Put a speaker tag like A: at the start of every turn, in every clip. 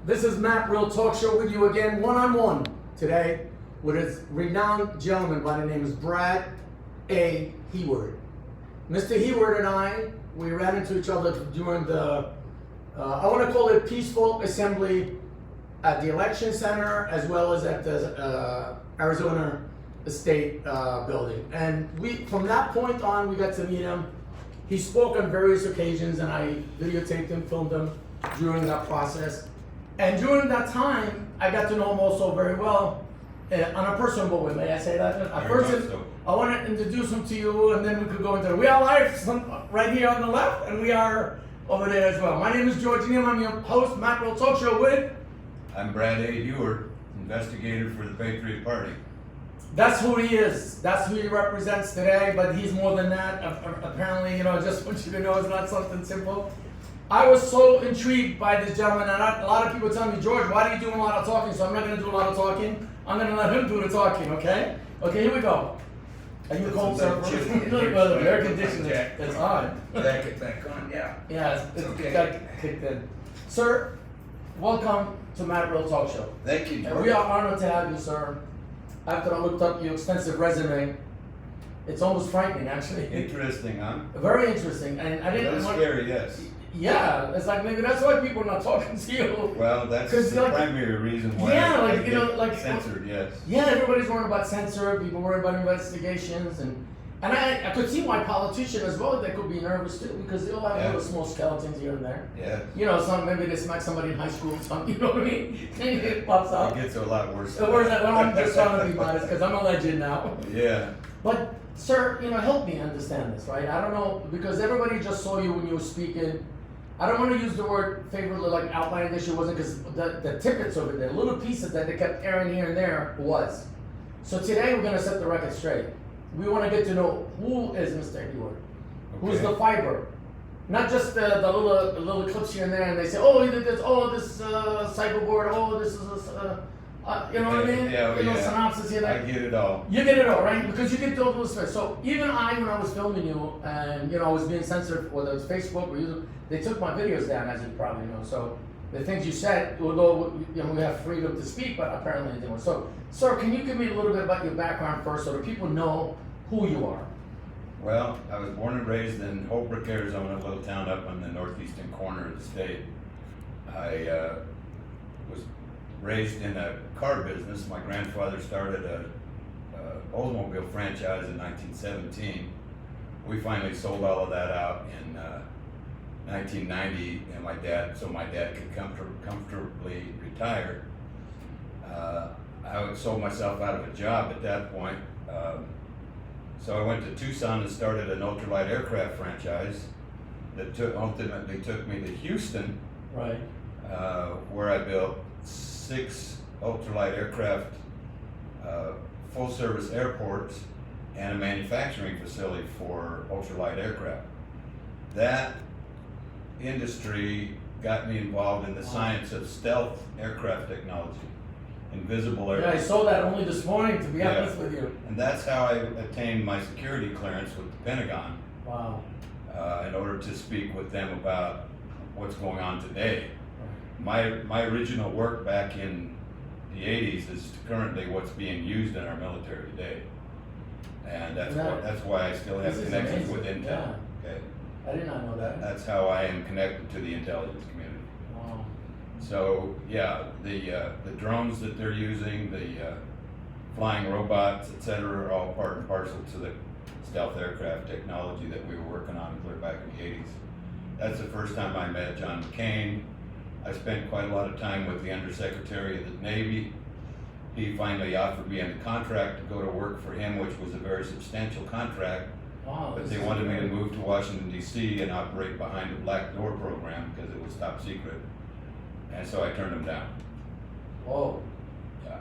A: This is MAAP Real Talk Show with you again, one-on-one today with a renowned gentleman by the name of Brad A. Heward. Mr. Heward and I, we ran into each other during the, I want to call it peaceful assembly at the election center as well as at the Arizona State building. And from that point on, we got to meet him. He spoke on various occasions and I videotaped him, filmed him during that process. And during that time, I got to know him also very well on a personal way. May I say that? I want to introduce him to you, and then we could go into it. We are live right here on the left, and we are over there as well. My name is George Neal. I'm your host, MAAP Real Talk Show with.
B: I'm Brad A. Heward, investigator for the Patriot Party.
A: That's who he is. That's who he represents today, but he's more than that. Apparently, just want you to know it's not something simple. I was so intrigued by this gentleman, and a lot of people tell me, George, why do you do a lot of talking? So I'm not going to do a lot of talking. I'm going to let him do the talking, okay? Okay, here we go. Are you cold, sir? Well, the air conditioner, it's on.
B: Jacket back on, yeah.
A: Yeah, it's got kicked in. Sir, welcome to MAAP Real Talk Show.
B: Thank you, George.
A: And we are honored to have you, sir. After I looked up your extensive resume, it's almost frightening, actually.
B: Interesting, huh?
A: Very interesting, and I didn't.
B: That's scary, yes.
A: Yeah, it's like maybe that's why people are not talking to you.
B: Well, that's the primary reason why.
A: Yeah,
B: I get censored. Yes.
A: Yeah, everybody's worried about censor. People worry about investigations, and I could see why politicians as well. They could be nervous too because they all have little small skeletons here and there.
B: Yeah.
A: Maybe they smack somebody in high school. You know what I mean? It pops up.
B: It gets a lot worse.
A: I'm just trying to be modest because I'm a legend now.
B: Yeah.
A: But sir, help me understand this, right? I don't know because everybody just saw you when you were speaking. I don't want to use the word favorably, like outlining issue wasn't, because the tidbits over there, little pieces that they kept airing here and there was. So today we're going to set the record straight. We want to get to know who is Mr. Heward, who's the fiber, not just the little clips here and there, and they say, oh, he did this, oh, this cyberboard, oh, this is you know what I mean?
B: Yeah.
A: Synopsis here.
B: I get it all.
A: You get it all, right? Because you get all those things. So even when I was filming you, and I was being censored, whether it's Facebook or YouTube, they took my videos down, as you probably know. So the things you said, although we have freedom to speak, but apparently they didn't. So, sir, can you give me a little bit about your background first, so that people know who you are?
B: Well, I was born and raised in Holbrook, Arizona, a little town up on the northeastern corner of the state. I was raised in a car business. My grandfather started a Automotive franchise in 1917. We finally sold all of that out in 1990, and my dad could comfortably retire. I sold myself out of a job at that point. So I went to Tucson and started an Ultralight Aircraft Franchise that ultimately took me to Houston,
A: right?
B: Where I built 6 ultralight aircraft full-service airports and a manufacturing facility for ultralight aircraft. That industry got me involved in the science of stealth aircraft technology, invisible aircraft.
A: Yeah, I saw that only this morning, to be honest with you.
B: And that's how I attained my security clearance with the Pentagon.
A: Wow.
B: In order to speak with them about what's going on today. My original work back in the 80s is currently what's being used in our military today. And that's why I still have connections with Intel.
A: Yeah.
B: Okay.
A: I did not know that.
B: That's how I am connected to the intelligence community.
A: Wow.
B: So yeah, the drones that they're using, the flying robots, etc., are all part and parcel to the stealth aircraft technology that we were working on clear back in the 80s. That's the first time I met John McCain. I spent quite a lot of time with the Undersecretary of the Navy. He finally offered me a contract to go to work for him, which was a very substantial contract.
A: Wow,
B: but they wanted me to move to Washington, D.C. and operate behind the Black Door program because it was top secret. And so I turned him down.
A: Whoa.
B: Yeah.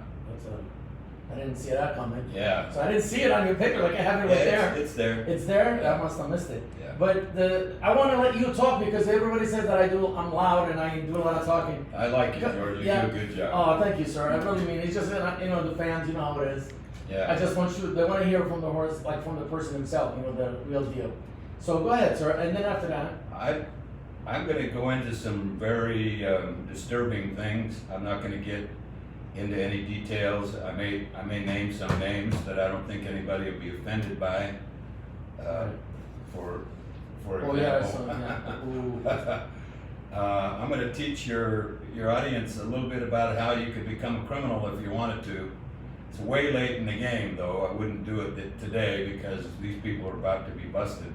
A: I didn't see that coming.
B: Yeah.
A: So I didn't see it on your paper, like I have it right there.
B: It's there.
A: It's there? Yeah. I must have missed it.
B: Yeah.
A: But I want to let you talk because everybody says that I'm loud and I do a lot of talking.
B: I like you, George. You do a good job.
A: Oh, thank you, sir. I really mean it. It's just, the fans, you know how it is.
B: Yeah.
A: I just want they want to hear from the from the person himself, the real deal. So go ahead, sir. And then after that.
B: I'm gonna go into some very disturbing things. I'm not gonna get into any details. I may name some names that I don't think anybody will be offended by. For
A: Oh,
B: example.
A: yeah, so, yeah. Ooh.
B: I'm gonna teach your audience a little bit about how you could become a criminal if you wanted to. It's way late in the game, though. I wouldn't do it today because these people are about to be busted.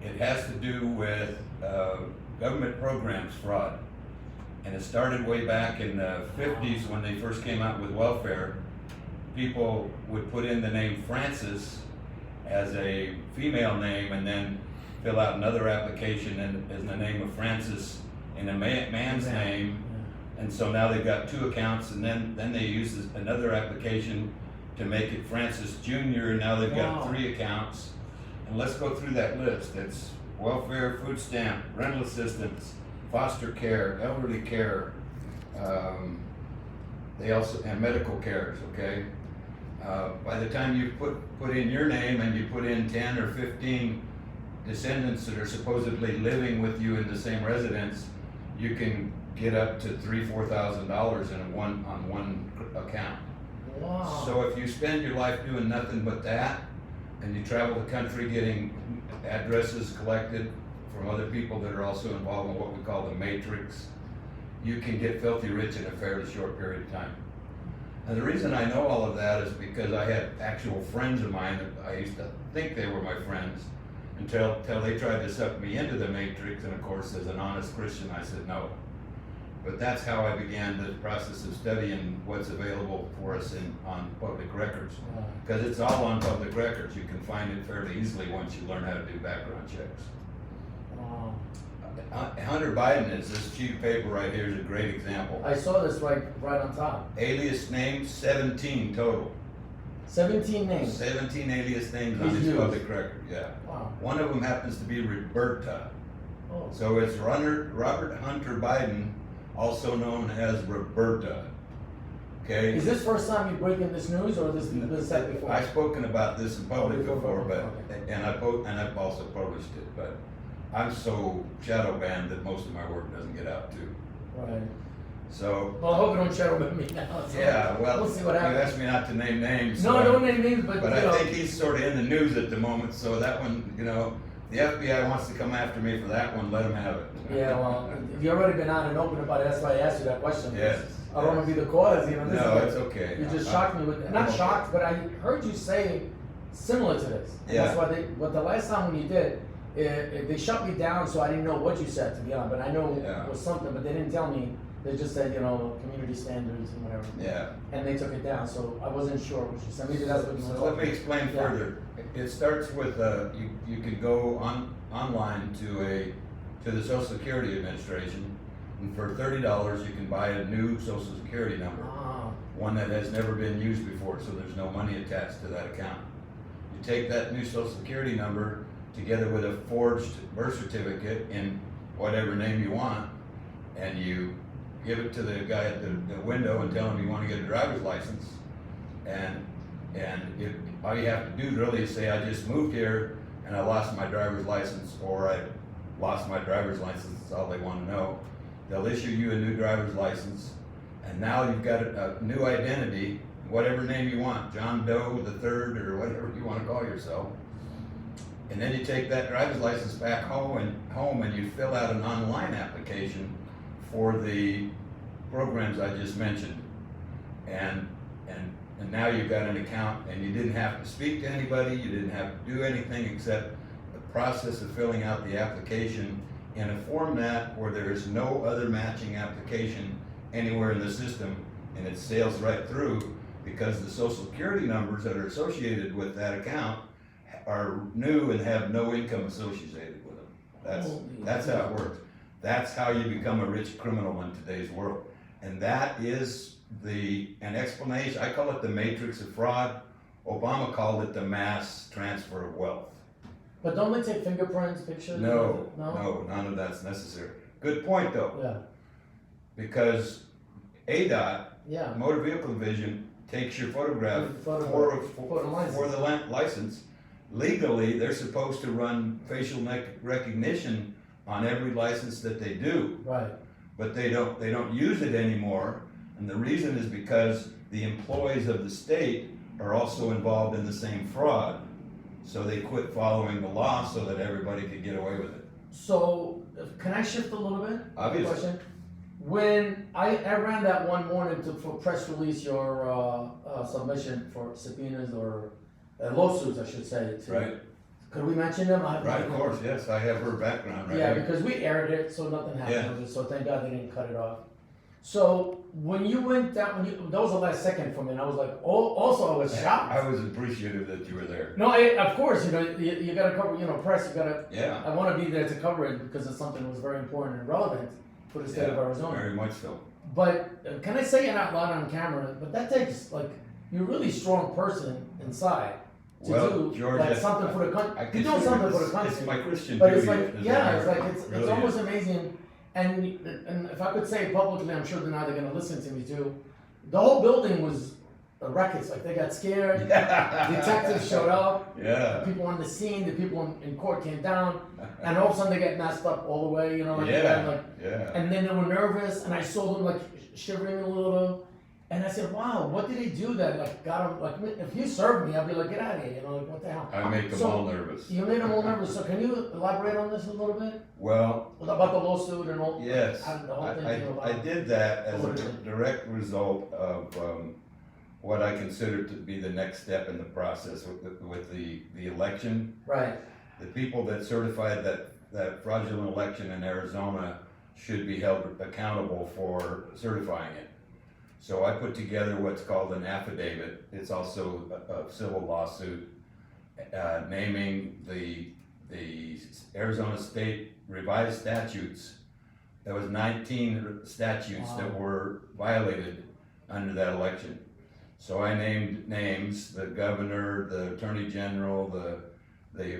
B: It has to do with government programs fraud. And it started way back in the 50s when they first came out with welfare. People would put in the name Francis as a female name and then fill out another application as the name of Francis in a man's name. And so now they've got two accounts, and then they use another application to make it Francis Jr. Now they've got three accounts. And let's go through that list. It's welfare, food stamp, rental assistance, foster care, elderly care, they also, and medical cares, okay? By the time you put in your name and you put in 10 or 15 descendants that are supposedly living with you in the same residence, you can get up to $3,000-4,000 on one account.
A: Wow.
B: So if you spend your life doing nothing but that, and you travel the country getting addresses collected from other people that are also involved in what we call the matrix, you can get filthy rich in a fairly short period of time. And the reason I know all of that is because I had actual friends of mine that I used to think they were my friends until they tried to suck me into the matrix, and of course, as an honest Christian, I said no. But that's how I began the process of studying what's available for us on public records. Because it's all on public records. You can find it fairly easily once you learn how to do background checks. Hunter Biden is this sheet of paper right here is a great example.
A: I saw this right on top.
B: Alias names, 17 total.
A: 17 names.
B: 17 alias names on
A: He's
B: his
A: used.
B: public record, yeah.
A: Wow.
B: One of them happens to be Roberta.
A: Oh.
B: So it's Robert Hunter Biden, also known as Roberta. Okay?
A: Is this first time you breaking this news, or this been said before?
B: I've spoken about this in public before, but
A: okay.
B: and I've also published it, but I'm so shadow banned that most of my work doesn't get out too.
A: Right.
B: So.
A: Well, I hope you don't shadow ban me now. So
B: Yeah, well,
A: we'll see what
B: you
A: happens.
B: asked me not to name names.
A: No,
B: so
A: don't name names, but
B: But
A: you know.
B: I think he's sort of in the news at the moment, so that one, you know, the FBI wants to come after me for that one, let them have it.
A: Yeah, well, you've already been out and open about it. That's why I asked you that question.
B: Yes.
A: I don't want to be the cause, you know. This
B: No,
A: is
B: it's okay.
A: You just shocked me with, not
B: okay.
A: shocked, but I heard you say similar to this. And
B: Yeah.
A: That's why but the last time when you did, they shut me down, so I didn't know what you said, to be honest. But I know
B: Yeah.
A: it was something, but they didn't tell me. They just said, you know, community standards and whatever.
B: Yeah.
A: And they took it down, so I wasn't sure what you said. Maybe that's what you were
B: So let me
A: talking
B: explain
A: Yeah.
B: further. It starts with, you can go online to the Social Security Administration, and for $30 you can buy a new Social Security number.
A: Ah,
B: One that has never been used before, so there's no money attached to that account. You take that new Social Security number together with a forged birth certificate in whatever name you want, and you give it to the guy at the window and tell him you want to get a driver's license. And all you have to do really is say, I just moved here and I lost my driver's license, or I lost my driver's license, that's all they want to know. They'll issue you a new driver's license, and now you've got a new identity, whatever name you want, John Doe the Third, or whatever you want to call yourself. And then you take that driver's license back home and you fill out an online application for the programs I just mentioned. And now you've got an account, and you didn't have to speak to anybody, you didn't have to do anything except the process of filling out the application in a format where there is no other matching application anywhere in the system, and it sails right through because the Social Security numbers that are associated with that account are new and have no income associated with them. That's how it works. That's how you become a rich criminal in today's world. And that is an explanation. I call it the matrix of fraud. Obama called it the mass transfer of wealth.
A: but don't they take fingerprints, pictures?
B: No, none of that's necessary. Good point though,
A: Yeah,
B: because ADOT,
A: yeah.
B: Motor Vehicle Division, takes your photograph
A: For the
B: for the license, legally, they're supposed to run facial recognition on every license that they do.
A: Right.
B: But they don't use it anymore, and the reason is because the employees of the state are also involved in the same fraud. So they quit following the law so that everybody could get away with it.
A: So, can I shift a little bit?
B: Obviously.
A: Question? When I ran that one morning for press release your submission for subpoenas or lawsuits, I should say.
B: Right.
A: Could we mention them?
B: Right, of course, yes, I have her background right
A: Yeah,
B: here.
A: because we aired it, so nothing happened
B: Yeah.
A: with it, so thank God they didn't cut it off. So when you went down, that was the last second for me, and I was like, also I was shocked.
B: I was appreciative that you were there.
A: No, of course, you gotta cover, press, you gotta,
B: Yeah,
A: I wanna be there to cover it because it's something that was very important and relevant for the state of
B: yeah,
A: Arizona.
B: very much so.
A: But can I say it out loud on camera? But that takes you're a really strong person inside to
B: Well,
A: do
B: George,
A: something for the country.
B: I
A: You're doing
B: consider
A: something
B: it-
A: for the country.
B: It's my Christian
A: But
B: duty.
A: it's like,
B: as
A: yeah,
B: a
A: it's
B: American.
A: like it's
B: Really
A: almost
B: is.
A: amazing. And if I could say it publicly, I'm sure they're now they're gonna listen to me too. The whole building was a wreck. It's like they got scared. Detectives showed up.
B: Yeah.
A: The people on the scene, the people in court came down, and all of a sudden they get messed up all the way.
B: Yeah.
A: And then they were nervous, and I saw them shivering a little. And I said, "Wow, what did he do that got him? If you served me, I'd be like, get out of here, what the hell?"
B: I make them
A: So,
B: all nervous.
A: You made them all nervous. So can you elaborate on this a little bit
B: Well,
A: about the lawsuit and all?
B: yes,
A: and the whole thing came about?
B: I did that as a
A: Politically.
B: direct result of what I consider to be the next step in the process with the election.
A: Right.
B: The people that certified that fraudulent election in Arizona should be held accountable for certifying it. So I put together what's called an affidavit. It's also a civil lawsuit naming the Arizona State revised statutes. There was 19 statutes that were violated under that election. So I named names: the governor, the attorney general, the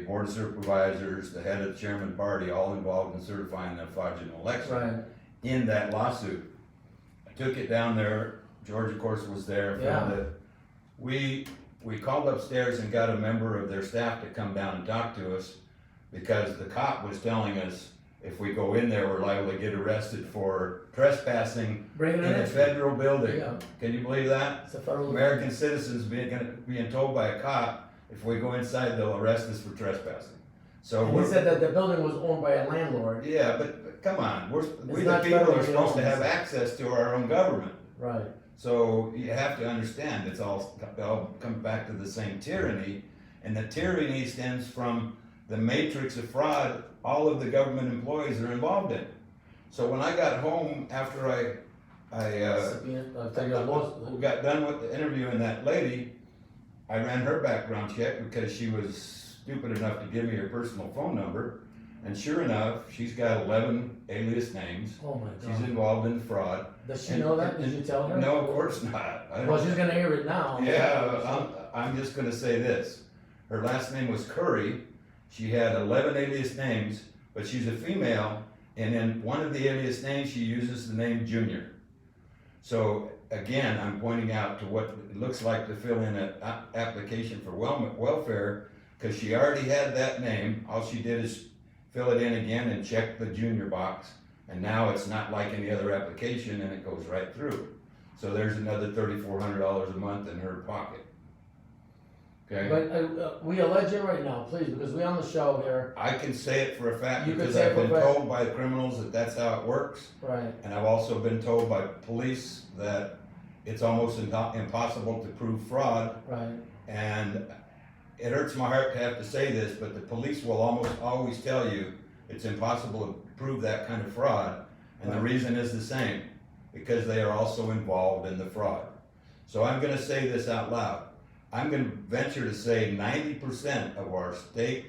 B: board of supervisors, the head of the chairman party, all involved in certifying the fraudulent election
A: Right.
B: in that lawsuit. I took it down there. George, of course, was there. Filmed it. We called upstairs and got a member of their staff to come down and talk to us because the cop was telling us if we go in there, we're liable to get arrested for trespassing in a federal building.
A: Yeah.
B: Can you believe that?
A: It's a federal
B: American citizens being told by a cop if we go inside, they'll arrest us for trespassing. So
A: And he said that the building was owned by a landlord.
B: yeah, but come on, we the
A: not
B: people
A: federally
B: are supposed to
A: owned.
B: have access to our own government.
A: Right.
B: So you have to understand, it all comes back to the same tyranny, and the tyranny stems from the matrix of fraud all of the government employees are involved in. So when I got home after we got done with the interviewing that lady, I ran her background check because she was stupid enough to give me her personal phone number, and sure enough, she's got 11 alias names.
A: Oh my
B: She's
A: God.
B: involved in fraud.
A: Does she know that? Did you tell her?
B: No, of course not. I don't-
A: Well, she's gonna hear it now.
B: Yeah, I'm just gonna say this. Her last name was Curry. She had 11 alias names, but she's a female, and in one of the alias names, she uses the name Junior. So again, I'm pointing out to what it looks like to fill in an application for welfare, because she already had that name. All she did is fill it in again and check the Junior box, and now it's not like any other application, and it goes right through. So there's another $3,400 a month in her pocket. Okay?
A: But we allege it right now, please, because we're on the show here.
B: I can say it for a fact
A: You can
B: because
A: say it
B: I've
A: for a
B: been
A: fact.
B: told by criminals that that's how it works.
A: Right.
B: And I've also been told by police that it's almost impossible to prove fraud.
A: Right.
B: And it hurts my heart to have to say this, but the police will almost always tell you it's impossible to prove that kind of fraud. And the
A: Right.
B: reason is the same, because they are also involved in the fraud. So I'm gonna say this out loud. I'm gonna venture to say 90% of our state,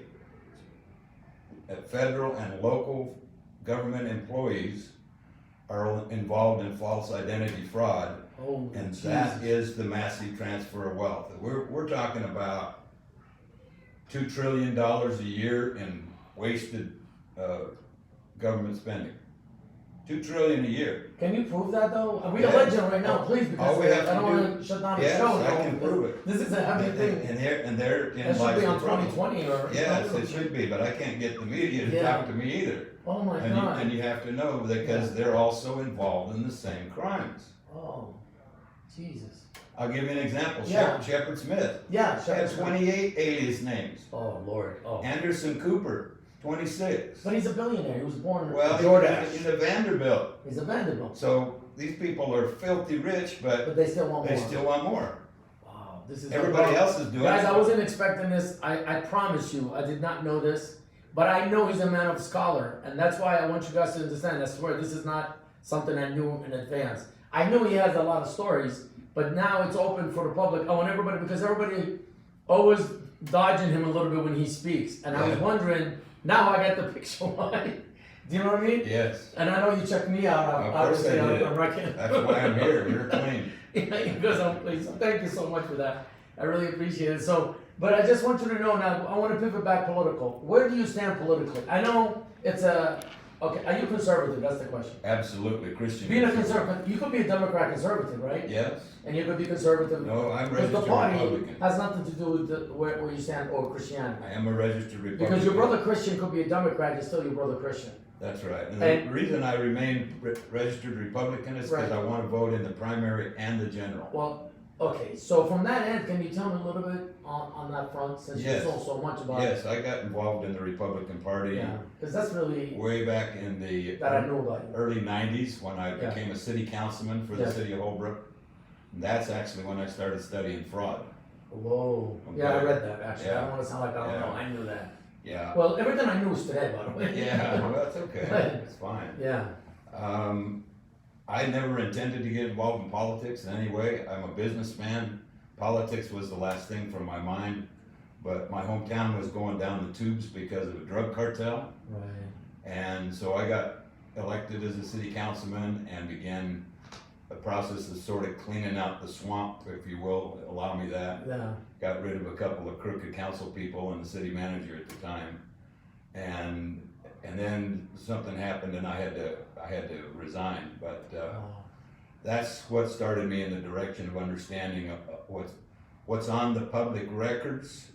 B: federal and local government employees are involved in false identity fraud.
A: Oh,
B: And
A: Jesus.
B: that is the massive transfer of wealth. We're talking about $2 trillion a year in wasted government spending. $2 2 trillion a year.
A: Can you prove that though? We
B: Yeah.
A: allege it right now, please,
B: All
A: because
B: we have
A: I
B: to
A: don't
B: do-
A: wanna shut down the
B: Yes,
A: show.
B: I
A: no,
B: can prove it.
A: This is a heavy thing.
B: And they're in
A: That should be on
B: life trouble.
A: 2020 or.
B: Yes, it should be, but I can't get the media to
A: Yeah.
B: talk to me either.
A: Oh my
B: And
A: God.
B: you have to know, because they're also involved in the same crimes.
A: Oh, Jesus.
B: I'll give you an example.
A: Yeah.
B: Shepard Smith
A: Yeah,
B: had
A: shut
B: 28 alias names.
A: Oh, Lord, oh.
B: Anderson Cooper, 26.
A: But he's a billionaire, he was born
B: Well,
A: in DoorDash.
B: he's a Vanderbilt.
A: He's a Vanderbilt,
B: So these people are filthy rich, but
A: but they still want
B: they
A: more.
B: still want more.
A: Wow, this is.
B: Everybody else is doing
A: Guys,
B: it.
A: I wasn't expecting this, I promise you, I did not know this. But I know he's a man of scholar, and that's why I want you guys to understand, I swear, this is not something I knew in advance. I knew he has a lot of stories, but now it's open for the public. I want everybody, because everybody always dodging him a little bit when he speaks. And I was
B: Yeah.
A: wondering, now I got the picture right. Do you know what I mean?
B: Yes.
A: And I know you checked me out,
B: Of course
A: obviously,
B: I did.
A: I'm right.
B: That's why I'm here. You're clean.
A: Because I'm pleased. So thank you so much for that. I really appreciate it. So, but I just want you to know now, I want to pivot back political. Where do you stand politically? I know it's okay, are you conservative? That's the question.
B: Absolutely. Christian.
A: Being a conservative, you could be a Democrat conservative, right?
B: Yes.
A: And you could be conservative.
B: No, I'm
A: Because the
B: registered
A: party
B: Republican.
A: has nothing to do with where you stand or Christianity.
B: I am a registered Republican.
A: Because your brother Christian could be a Democrat, you're still your brother Christian.
B: That's right. And
A: And-
B: the reason I remain registered Republican is because
A: Right.
B: I want to vote in the primary and the general.
A: Well, okay, so from that end, can you tell me a little bit on that front, since
B: Yes.
A: you know so much about it?
B: Yes, I got involved in the Republican Party
A: Yeah, because that's really,
B: way back in the
A: that I know about you.
B: early 90s when I
A: Yeah.
B: became a city councilman for the
A: Yeah.
B: city of Holbrook. And that's actually when I started studying fraud.
A: Whoa, yeah, I read that, actually, I don't
B: Yeah.
A: wanna sound like I don't
B: Yeah.
A: know, I knew that.
B: Yeah.
A: Well, everything I knew is today, by the way.
B: Yeah, well, that's okay. It's fine.
A: Yeah,
B: I never intended to get involved in politics in any way. I'm a businessman. Politics was the last thing from my mind. But my hometown was going down the tubes because of a drug cartel.
A: right,
B: And so I got elected as a city councilman and began a process of sort of cleaning out the swamp, if you will, allow me that.
A: yeah,
B: Got rid of a couple of crooked council people and the city manager at the time. And then something happened and I had to resign, but,
A: wow,
B: that's what started me in the direction of understanding of what's on the public records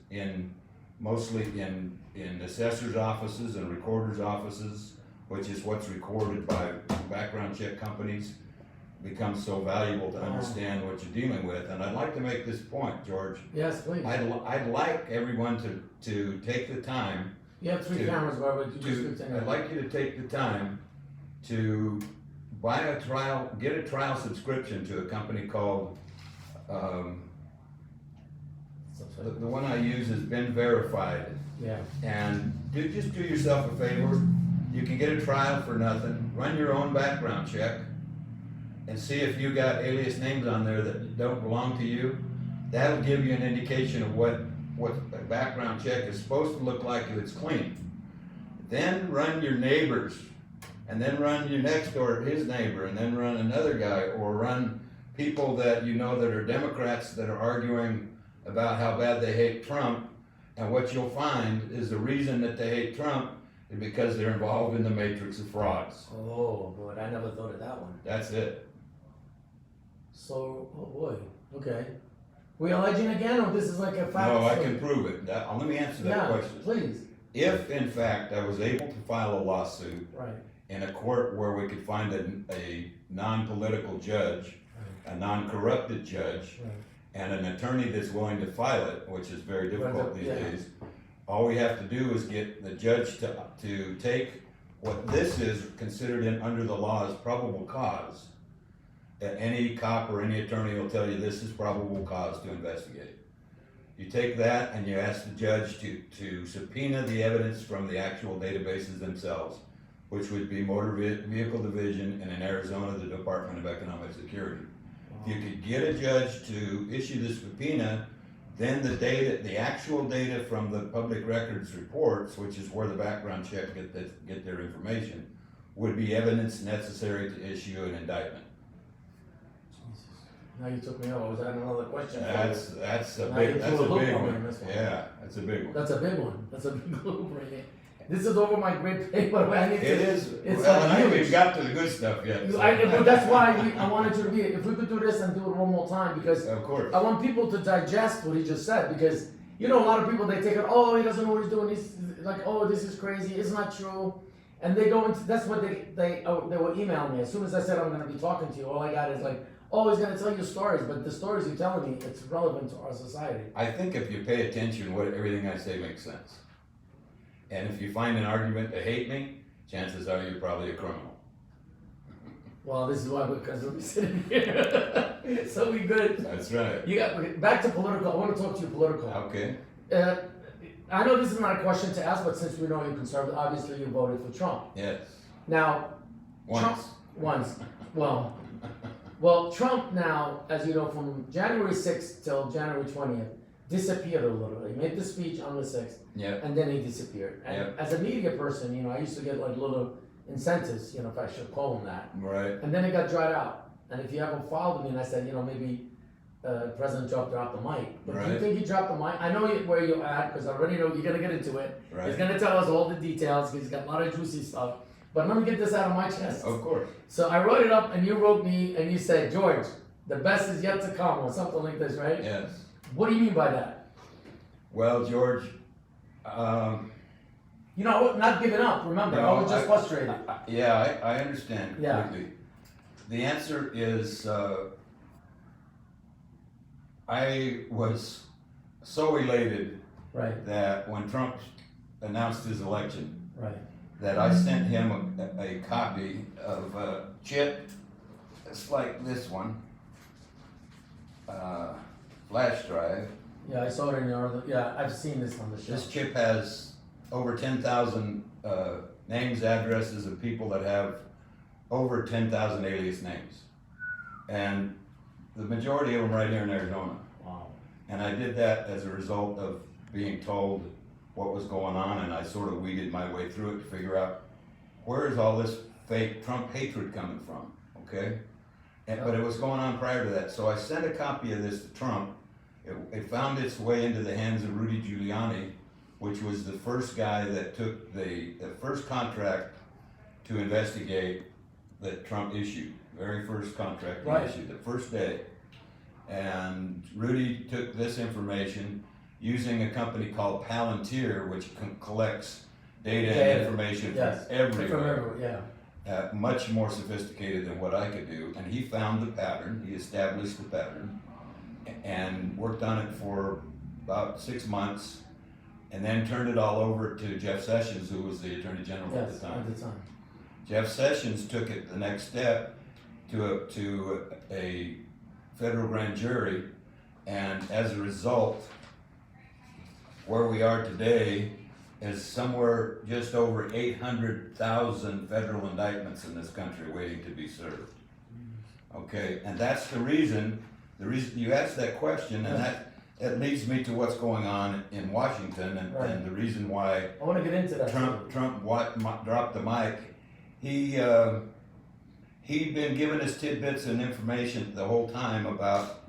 B: mostly in assessors' offices and recorders' offices, which is what's recorded by background check companies, becomes so valuable to understand what you're dealing with. And I'd like to make this point, George.
A: yes, please.
B: I'd like everyone to take the time
A: You have three
B: to-
A: cameras, Robert, you just speak to
B: I'd like you to take the time to get a trial subscription to a company called, the one I use has been verified.
A: Yeah,
B: And just do yourself a favor, you can get a trial for nothing, run your own background check, and see if you got alias names on there that don't belong to you. That'll give you an indication of what a background check is supposed to look like if it's clean. Then run your neighbors, and then run your next door, his neighbor, and then run another guy, or run people that you know that are Democrats that are arguing about how bad they hate Trump. And what you'll find is the reason that they hate Trump is because they're involved in the matrix of frauds.
A: oh, boy, I never thought of that one.
B: That's it.
A: So, oh boy, okay. We alleging again, or this is like a fact?
B: No, I can prove it. Let me answer that
A: Yeah,
B: question.
A: please,
B: If, in fact, I was able to file a lawsuit
A: right,
B: in a court where we could find a non-political judge, a non-corrupted judge,
A: right.
B: and an attorney that's willing to file it, which is very difficult these
A: Yeah.
B: days, all we have to do is get the judge to take what this is considered under the law as probable cause. Any cop or any attorney will tell you this is probable cause to investigate. You take that and you ask the judge to subpoena the evidence from the actual databases themselves, which would be Motor Vehicle Division, and in Arizona, the Department of Economic Security. If you could get a judge to issue this subpoena, then the actual data from the public records reports, which is where the background check get their information, would be evidence necessary to issue an indictment.
A: Jesus. Now you took me over, was that another question?
B: That's a
A: Now
B: big
A: you threw a loop
B: one.
A: on me in this one.
B: Yeah, that's a big one.
A: That's a big one, that's a big loop right here. This is over my great paper. I need to,
B: It is,
A: It's
B: well,
A: like
B: and I haven't
A: huge.
B: even got to the good stuff yet. so-
A: But that's why I wanted you to read it. If we could do this and do it one more time, because
B: Of course.
A: I want people to digest what he just said. Because you know, a lot of people, they take it, oh, he doesn't know what he's doing. He's like, oh, this is crazy. It's not true. And they go into, that's what they will email me. As soon as I said I'm going to be talking to you, all I got is like, oh, he's going to tell you stories. But the stories you're telling me, it's relevant to our society.
B: I think if you pay attention, everything I say makes sense. And if you find an argument to hate me, chances are you're probably a criminal.
A: Well, this is why, because we're sitting here. So we good.
B: That's right.
A: You got, back to political. I want to talk to you political.
B: Okay.
A: I know this is not a question to ask, but since we know you're conservative, obviously you voted for Trump.
B: Yes.
A: Now, Trump,
B: Once.
A: well, Trump now, as you know, from January 6th till January 20th, disappeared a little. He made the speech on the 6th,
B: Yep.
A: and then he disappeared. And
B: Yep.
A: as a media person, you know, I used to get like little incentives, you know, if I should call them that.
B: Right.
A: And then it got dried out. And if you ever followed me, and I said, you know, maybe President Trump dropped the mic. But do you
B: Right.
A: think he dropped the mic? I know where you're at, because I already know you're going to get into it.
B: Right.
A: He's going to tell us all the details, because he's got a lot of juicy stuff. But let me get this out of my chest.
B: Of course.
A: So I wrote it up, and you wrote me, and you said, George, the best is yet to come, or something like this, right?
B: Yes.
A: What do you mean by that?
B: Well, George,
A: You know, not giving up, remember, I was just frustrated.
B: yeah, I understand
A: Yeah.
B: completely. The answer is, I was so elated
A: Right,
B: that when Trump announced his election,
A: right.
B: that I sent him a copy of a chip, it's like this one, flash drive.
A: Yeah, I saw it in your other, yeah, I've seen this on the show.
B: This chip has over 10,000 names, addresses of people that have over 10,000 alias names. And the majority of them right here in Arizona.
A: Wow.
B: And I did that as a result of being told what was going on, and I sort of weeded my way through it to figure out where is all this fake Trump hatred coming from, okay? But it was going on prior to that. So I sent a copy of this to Trump. It found its way into the hands of Rudy Giuliani, which was the first guy that took the first contract to investigate that Trump issued. Very first contract he
A: Right.
B: issued, the first day. And Rudy took this information using a company called Palantir, which collects data and information
A: Yes.
B: from everywhere.
A: From yeah.
B: Much more sophisticated than what I could do. And he found the pattern, he established the pattern, and worked on it for about 6 months, and then turned it all over to Jeff Sessions, who was the Attorney General at
A: Yes,
B: the time.
A: at the time.
B: Jeff Sessions took it the next step to a federal grand jury, and as a result, where we are today is somewhere just over 800,000 federal indictments in this country waiting to be served. Okay, and that's the reason you asked that question, and that leads me to what's going on in Washington,
A: Right.
B: and the reason why
A: I want to get into that.
B: Trump dropped the mic. He'd been giving us tidbits and information the whole time about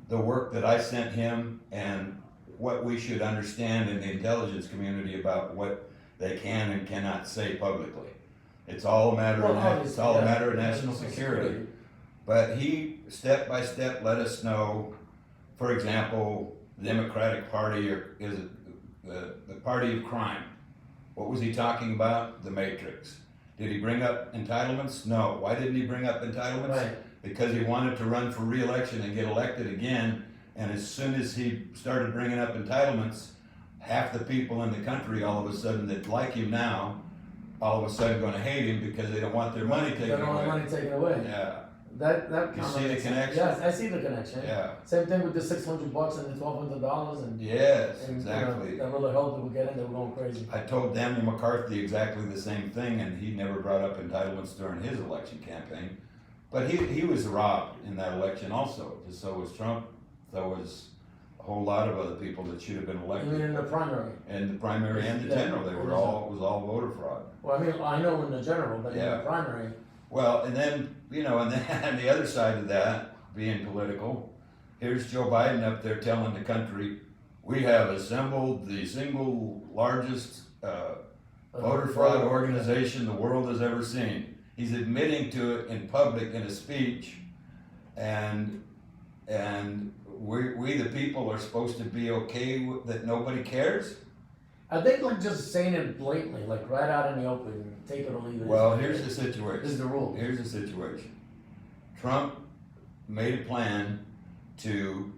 B: the work that I sent him and what we should understand in the intelligence community about what they can and cannot say publicly. It's all a matter of national security. But he step by step let us know, for example, the Democratic Party is the party of crime. What was he talking about? The Matrix. Did he bring up entitlements? No. Why didn't he bring up entitlements?
A: Right.
B: Because he wanted to run for re-election and get elected again. And as soon as he started bringing up entitlements, half the people in the country all of a sudden that like him now, all of a sudden going to hate him because they don't want their money taken away.
A: They don't want money taken away.
B: Yeah.
A: That
B: You see the connection?
A: Yes, I see the connection.
B: Yeah.
A: Same thing with the $600 and the $1,200 and
B: Yes,
A: and,
B: exactly.
A: You know, that little help that we get in, they were going crazy.
B: I told Daniel McCarthy exactly the same thing, and he never brought up entitlements during his election campaign. But he was robbed in that election also. So was Trump. So was a whole lot of other people that should have been elected.
A: Even in the primary.
B: In the primary and the
A: Yeah.
B: general, it was all voter fraud.
A: Well, I mean, I know in the general, but in
B: Yeah.
A: the primary.
B: Well, and then, and then on the other side of that, being political, here's Joe Biden up there telling the country, we have assembled the single largest voter fraud organization the world has ever seen. He's admitting to it in public in a speech, and we the people are supposed to be okay with that nobody cares?
A: Are they like just saying it blatantly, like right out in the open, take it or leave it?
B: Well, here's the situation.
A: This is the rule.
B: Here's the situation. Trump made a plan to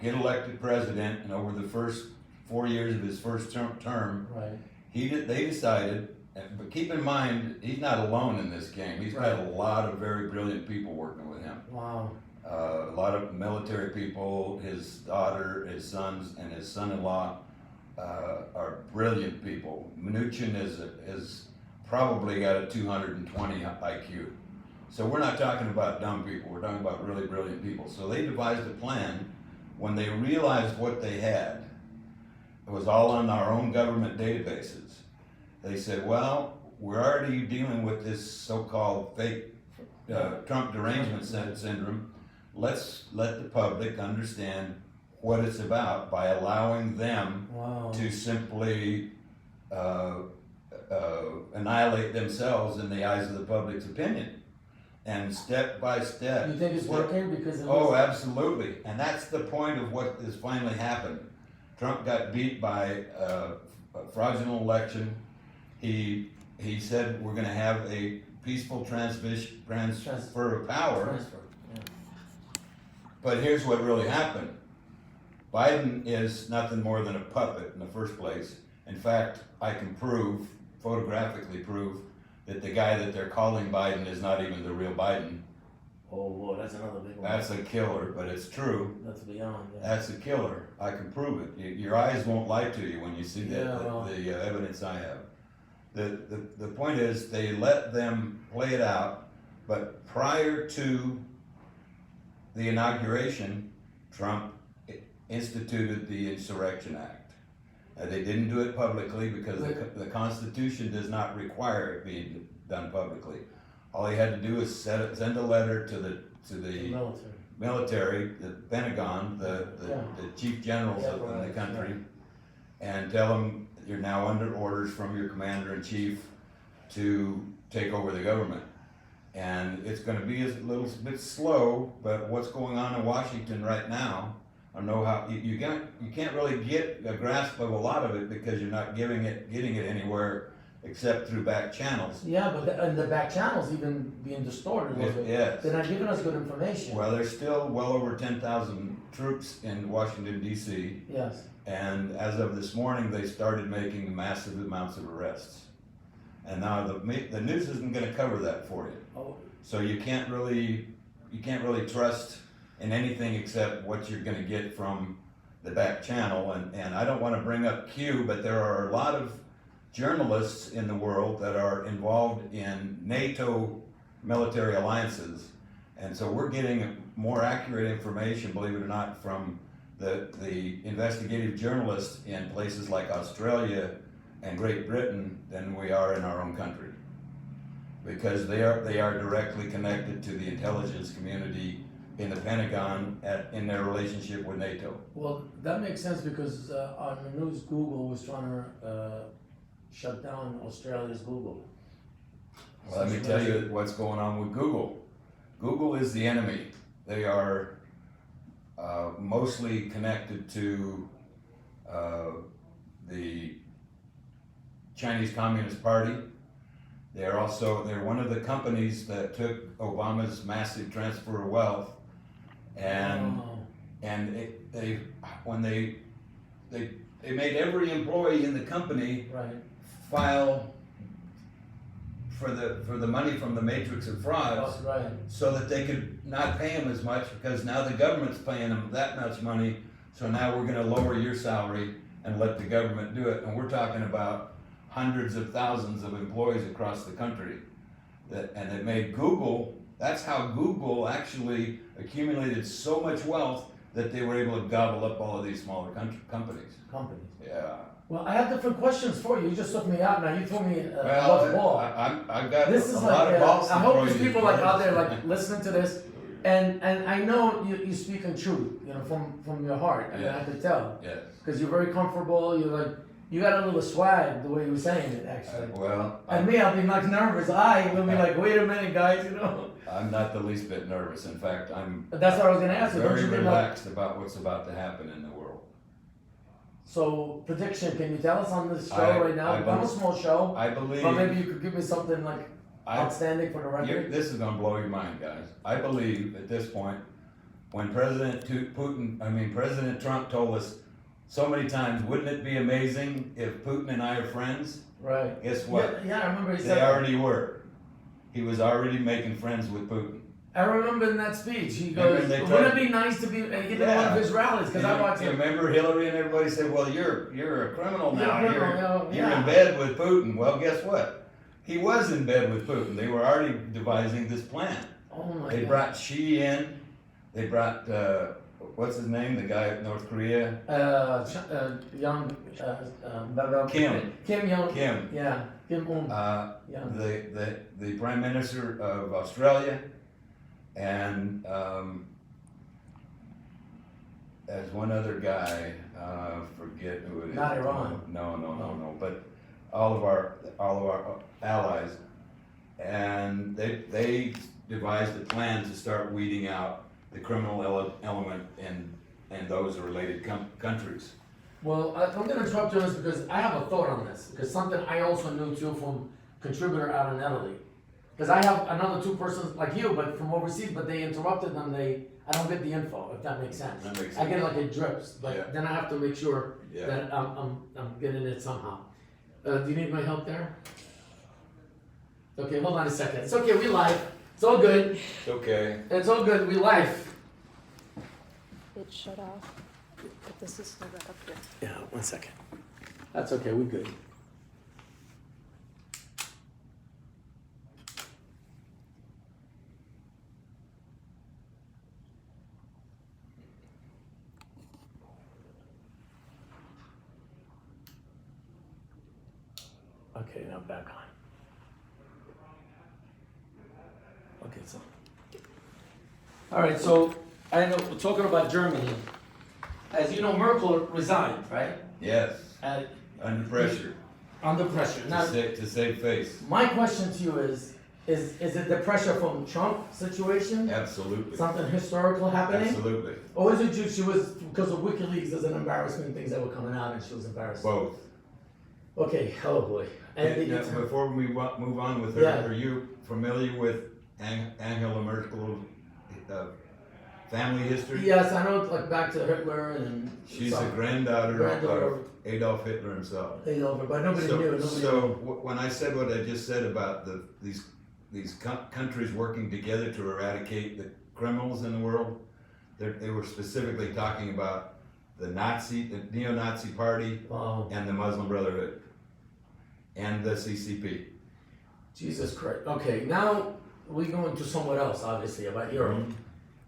B: get elected president, and over the first 4 years of his first term,
A: Right.
B: they decided, but keep in mind, he's not alone in this game. He's got a lot of very brilliant people working with him.
A: Wow.
B: A lot of military people, his daughter, his sons, and his son-in-law are brilliant people. Mnuchin is probably got a 220 IQ. So we're not talking about dumb people, we're talking about really brilliant people. So they devised a plan when they realized what they had. It was all on our own government databases. They said, well, we're already dealing with this so-called fake Trump derangement syndrome. Let's let the public understand what it's about by allowing them to simply annihilate themselves in the eyes of the public's opinion. And step by step.
A: You think it's working because it
B: Oh,
A: was...
B: absolutely. And that's the point of what has finally happened. Trump got beat by a fraudulent election. He said we're going to have a peaceful transfer of power.
A: Transfer, yeah.
B: But here's what really happened. Biden is nothing more than a puppet in the first place. In fact, I can photographically prove, that the guy that they're calling Biden is not even the real Biden.
A: Oh, boy, that's another big one.
B: That's a killer, but it's true.
A: That's beyond, yeah.
B: That's a killer. I can prove it. Your eyes won't lie to you when you see the evidence I have. The point is, they let them play it out, but prior to the inauguration, Trump instituted the Insurrection Act. They didn't do it publicly because the Constitution does not require it being done publicly. All he had to do is send a letter to the military, the Pentagon, the chief generals in the country, and tell them you're now under orders from your commander-in-chief to take over the government. And it's going to be a little bit slow, but what's going on in Washington right now, I don't know how you can't really get a grasp of a lot of it because you're not getting it anywhere except through back channels.
A: Yeah, but the back channels even being distorted.
B: Yes.
A: They're not giving us good information.
B: Well, there's still well over 10,000 troops in Washington, D.C.
A: Yes.
B: And as of this morning, they started making massive amounts of arrests. And now the news isn't going to cover that for you.
A: Oh.
B: So you can't really trust in anything except what you're going to get from the back channel. And I don't want to bring up Q, but there are a lot of journalists in the world that are involved in NATO military alliances. And so we're getting more accurate information, believe it or not, from the investigative journalists in places like Australia and Great Britain than we are in our own country. Because they are directly connected to the intelligence community in the Pentagon in their relationship with NATO.
A: Well, that makes sense because on the news, Google was trying to shut down Australia's Google.
B: Well, let me tell you what's going on with Google. Google is the enemy. They are mostly connected to the Chinese Communist Party. They're one of the companies that took Obama's massive transfer of wealth, and they made every employee in the company file for the money from the matrix of frauds, so that they could not pay them as much because now the government's paying them that much money. So now we're going to lower your salary and let the government do it. And we're talking about hundreds of thousands of employees across the country. And it made Google. That's how Google actually accumulated so much wealth that they were able to gobble up all of these smaller companies. Yeah.
A: Well, I have different questions for you. You just took me out now. You told me
B: Well,
A: ball.
B: I've got
A: This
B: a
A: is
B: lot of balls.
A: I hope there's people out there listening to this, and I know you speak in truth, from your heart. I mean, I can tell.
B: Yes.
A: Because you're very comfortable. You're You got a little swag the way you were saying it, actually.
B: Well,
A: And me, I'll be like nervous. I will be like, wait a minute, guys, you know.
B: I'm not the least bit nervous. In fact, I'm
A: That's what I was gonna ask you. Don't
B: very
A: you think
B: relaxed about what's about to happen in the world.
A: So, prediction, can you tell us on this show
B: I-
A: right now?
B: I
A: I'm a
B: believe-
A: small show,
B: I believe.
A: but maybe you could give me something like outstanding for the record.
B: This is gonna blow your mind, guys. I believe at this point, when President Trump told us so many times, wouldn't it be amazing if Putin and I are friends?
A: Right.
B: Guess what?
A: Yeah, I remember he
B: They
A: said that.
B: already were. He was already making friends with Putin.
A: I remember in that speech, he
B: Remember
A: goes,
B: they
A: wouldn't it
B: tried-
A: be nice to be, and he did one of his rallies, because I watched
B: You
A: it.
B: remember Hillary and everybody said, well, you're a criminal
A: You're a
B: now.
A: criminal,
B: You're
A: yeah.
B: in bed with Putin. Well, guess what? He was in bed with Putin. They were already devising this plan.
A: Oh my
B: They
A: God.
B: brought Xi in. They brought, what's his name? The guy of North Korea?
A: Young,
B: Kim.
A: Kim Young.
B: Kim.
A: Yeah, Kim Un. Yeah.
B: The Prime Minister of Australia. And as one other guy, forget who it is.
A: Not Iran.
B: No. But all of our allies, and they devised a plan to start weeding out the criminal element in those related countries.
A: Well, I'm gonna interrupt you on this because I have a thought on this, because something I also knew too from contributor out in Italy. Because I have another two persons like you, but from overseas, but they interrupted them, I don't get the info, if that makes sense.
B: That makes
A: I get
B: sense.
A: like it drips, but
B: Yeah.
A: then I have to make sure
B: Yeah.
A: that I'm getting it somehow. Do you need my help there? Okay, hold on a second. It's okay, we live. It's all good.
B: It's okay.
A: It's all good, we live.
C: It shut off, but this is still right up here.
A: Yeah, 1 second. That's okay, we're good. Okay, now back on. Okay, so. All right, so I know we're talking about Germany. As you know, Merkel resigned, right?
B: Yes.
A: Uh,
B: Under pressure
A: Under pressure. Now,
B: to save face.
A: my question to you is it the pressure from Trump situation?
B: Absolutely.
A: Something historical happening?
B: Absolutely.
A: Or is it just she was, because of WikiLeaks, there's an embarrassment, things that were coming out and she was embarrassed?
B: Both.
A: Okay, oh boy. And
B: Now, before we move on with her,
A: Yeah.
B: are you familiar with Angela Merkel's family history?
A: yes, I know, like back to Hitler and.
B: She's
A: some-
B: the granddaughter
A: Granddaughter
B: of Adolf Hitler himself.
A: They over, but nobody knew. Nobody
B: So
A: knew.
B: when I said what I just said about these countries working together to eradicate the criminals in the world, they were specifically talking about the neo-Nazi party
A: Wow,
B: and the Muslim Brotherhood and the CCP.
A: Jesus Christ. Okay, now we go into somewhat else, obviously, about Europe.
B: Mhm.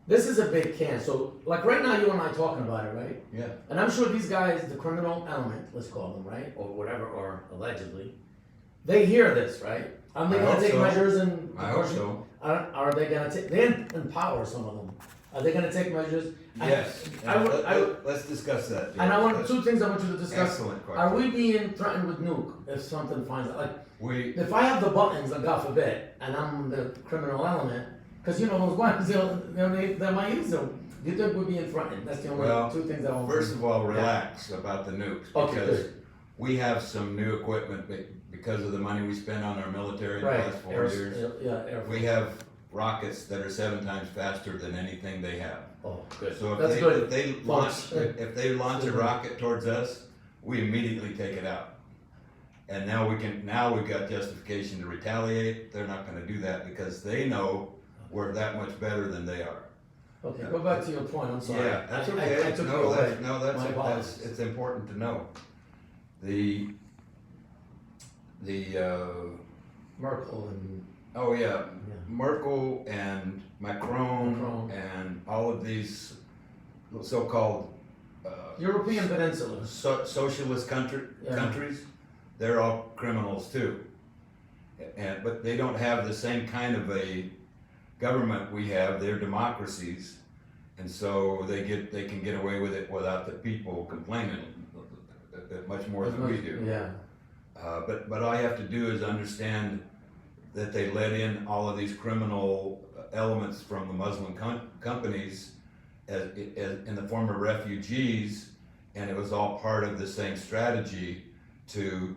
A: This is a big can. So, like right now, you and I talking about it, right?
B: Yeah.
A: And I'm sure these guys, the criminal element, let's call them, right? Or whatever, or allegedly, they hear this, right? Are they
B: I
A: gonna
B: hope
A: take
B: so.
A: measures and.
B: I hope so.
A: Are they gonna take, they empower some of them. Are they gonna take measures?
B: Yes. Let's discuss that.
A: And I want,
B: That's
A: two things I want you to discuss.
B: Excellent
A: Are
B: question.
A: we being threatened with nuke if something finds out? Like,
B: We,
A: if I have the buttons, like, God forbid, and I'm the criminal element, because you know those buttons, they might use them. Do you think we're being threatened? That's the only
B: Well,
A: two things I want.
B: first of all, relax about the nukes,
A: Okay,
B: because
A: good.
B: we have some new equipment because of the money we spend on our military in the
A: Right.
B: last 4
A: Air-
B: years.
A: Yeah, Air Force.
B: We have rockets that are 7 times faster than anything they have.
A: Oh, good.
B: So
A: That's
B: if
A: good.
B: they launch,
A: Launch.
B: if they launch a rocket towards us, we immediately take it out. And now we've got justification to retaliate. They're not gonna do that because they know we're that much better than they are.
A: Okay, go back to your point, I'm sorry.
B: Yeah, that's
A: I
B: okay.
A: took you
B: No,
A: away. My
B: that's,
A: apologies.
B: it's important to know. The,
A: Merkel and,
B: oh yeah,
A: yeah.
B: Merkel and Macron
A: Macron.
B: and all of these so-called
A: European Peninsula.
B: socialist
A: Yeah.
B: countries, they're all criminals too. But they don't have the same kind of a government we have. They're democracies, and so they can get away with it without the people complaining. much more than we do.
A: Yeah.
B: But all you have to do is understand that they let in all of these criminal elements from the Muslim companies as in the form of refugees, and it was all part of the same strategy to